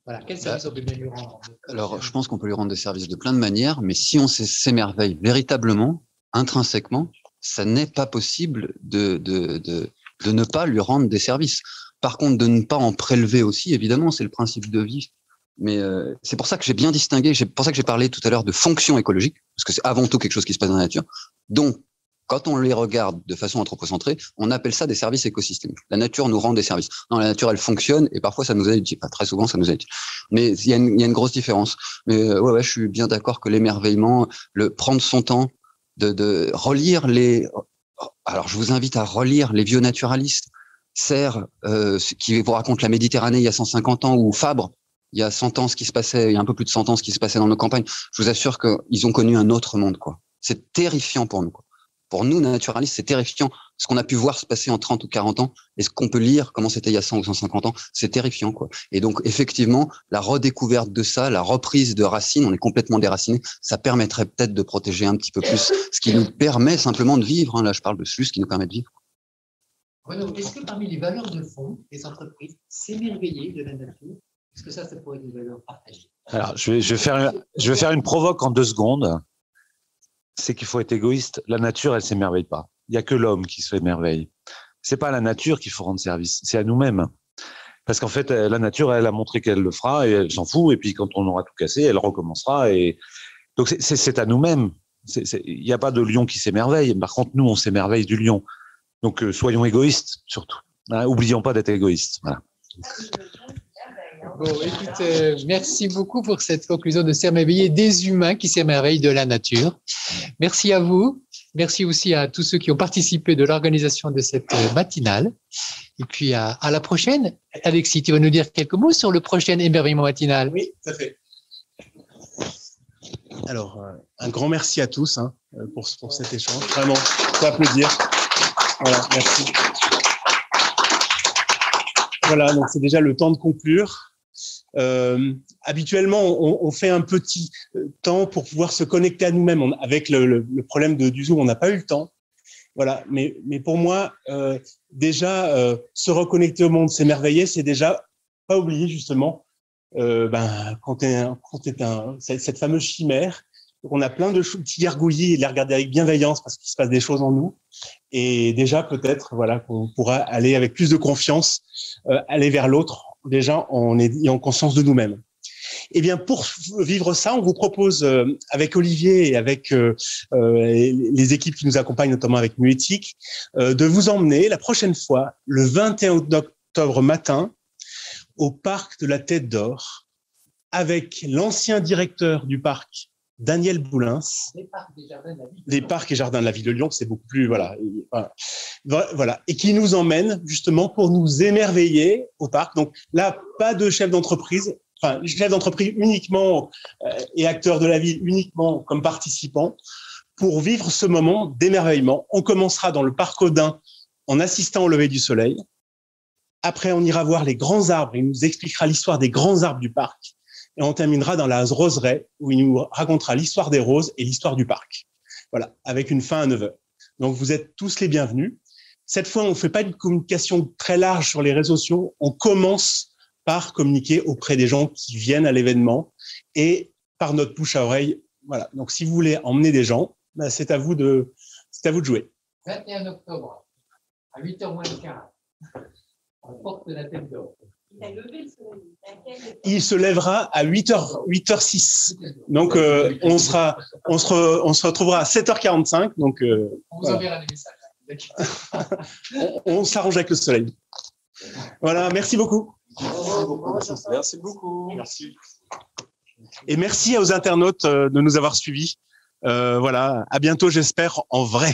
Speaker 5: Voilà. Quel service on peut bien lui rendre?
Speaker 2: Alors, je pense qu'on peut lui rendre des services de plein de manières, mais si on s'émerveille véritablement, intrinsèquement, ça n'est pas possible de ne pas lui rendre des services. Par contre, de ne pas en prélever aussi, évidemment, c'est le principe de vie. Mais c'est pour ça que j'ai bien distingué, c'est pour ça que j'ai parlé tout à l'heure de fonction écologique, parce que c'est avant tout quelque chose qui se passe dans la nature. Donc, quand on les regarde de façon anthropocentrée, on appelle ça des services écosystémiques. La nature nous rend des services. Non, la nature, elle fonctionne et parfois ça nous aide utile. Pas très souvent, ça nous aide utile. Mais il y a une grosse différence. Mais ouais, je suis bien d'accord que l'émerveillement, le prendre son temps, de relire alors je vous invite à relire les vieux naturalistes, Serre, qui vous raconte la Méditerranée il y a 150 ans, ou Fabre, il y a 100 ans, il y a un peu plus de 100 ans, ce qui se passait dans nos campagnes. Je vous assure qu'ils ont connu un autre monde, quoi. C'est terrifiant pour nous, quoi. Pour nous, naturalistes, c'est terrifiant. Ce qu'on a pu voir se passer en 30 ou 40 ans, et ce qu'on peut lire, comment c'était il y a 100 ou 150 ans, c'est terrifiant, quoi. Et donc, effectivement, la redécouverte de ça, la reprise de racines, on est complètement déracinés, ça permettrait peut-être de protéger un petit peu plus ce qui nous permet simplement de vivre. Hein. Là, je parle de ce qui nous permet de vivre.
Speaker 5: Renaud, est-ce que parmi les valeurs de fond des entreprises, s'émerveiller de la nature, est-ce que ça pourrait être des valeurs partagées?
Speaker 3: Alors, je vais faire une provoque en 2 secondes. C'est qu'il faut être égoïste. La nature, elle s'émerveille pas. Il y a que l'homme qui se émerveille. C'est pas à la nature qu'il faut rendre service, c'est à nous-mêmes. Parce qu'en fait, la nature, elle a montré qu'elle le fera et elle s'en fout. Et puis, quand on aura tout cassé, elle recommencera. Et donc, c'est à nous-mêmes. Il n'y a pas de lion qui s'émerveille. Par contre, nous, on s'émerveille du lion. Donc, soyons égoïstes, surtout. Hein, oublions pas d'être égoïstes. Voilà.
Speaker 5: Bon, écoute, merci beaucoup pour cette conclusion de s'émerveiller des humains qui s'émerveillent de la nature. Merci à vous. Merci aussi à tous ceux qui ont participé de l'organisation de cette matinale. Et puis, à la prochaine. Alexis, tu vas nous dire quelques mots sur le prochain émerveillement matinal?
Speaker 11: Oui, tout à fait. Alors, un grand merci à tous pour cet échange. Vraiment, faut applaudir. Voilà, merci. Voilà, donc c'est déjà le temps de conclure. Habituellement, on fait un petit temps pour pouvoir se connecter à nous-mêmes. Avec le problème du Zoom, on n'a pas eu le temps. Voilà, mais pour moi, déjà, se reconnecter au monde, s'émerveiller, c'est déjà pas oublier justement cette fameuse chimère. Donc on a plein de petits gargouillis et les regarder avec bienveillance parce qu'il se passe des choses en nous. Et déjà, peut-être, voilà, qu'on pourra aller avec plus de confiance, aller vers l'autre, déjà en ayant conscience de nous-mêmes. Eh bien, pour vivre ça, on vous propose, avec Olivier et avec les équipes qui nous accompagnent, notamment avec Muéthique, de vous emmener la prochaine fois, le 21 octobre matin, au parc de la Tête d'Or, avec l'ancien directeur du parc, Daniel Boulins, des parcs et jardins de la ville de Lyon, c'est beaucoup plus, voilà, et qui nous emmène justement pour nous émerveiller au parc. Donc là, pas de chef d'entreprise, uniquement et acteurs de la ville uniquement comme participants, pour vivre ce moment d'émerveillement. On commencera dans le parc Odin en assistant au lever du soleil. Après, on ira voir les grands arbres. Il nous expliquera l'histoire des grands arbres du parc. Et on terminera dans la roseraie, où il nous racontera l'histoire des roses et l'histoire du parc. Voilà, avec une fin à 9h. Donc, vous êtes tous les bienvenus. Cette fois, on ne fait pas une communication très large sur les réseaux sociaux. On commence par communiquer auprès des gens qui viennent à l'événement et par notre bouche à oreille. Voilà. Donc, si vous voulez emmener des gens, ben, c'est à vous de jouer.
Speaker 1: 21 octobre, à 8h moins le quart, à la porte de la Tête d'Or.
Speaker 11: Il se lèvera à 8h06. Donc, on se retrouvera à 7h45. Donc,
Speaker 1: on vous enverra des messages.
Speaker 11: on s'arrange avec le soleil. Voilà, merci beaucoup.
Speaker 7: Merci beaucoup. Merci.
Speaker 11: Et merci aux internautes de nous avoir suivis. Voilà, à bientôt, j'espère, en vrai.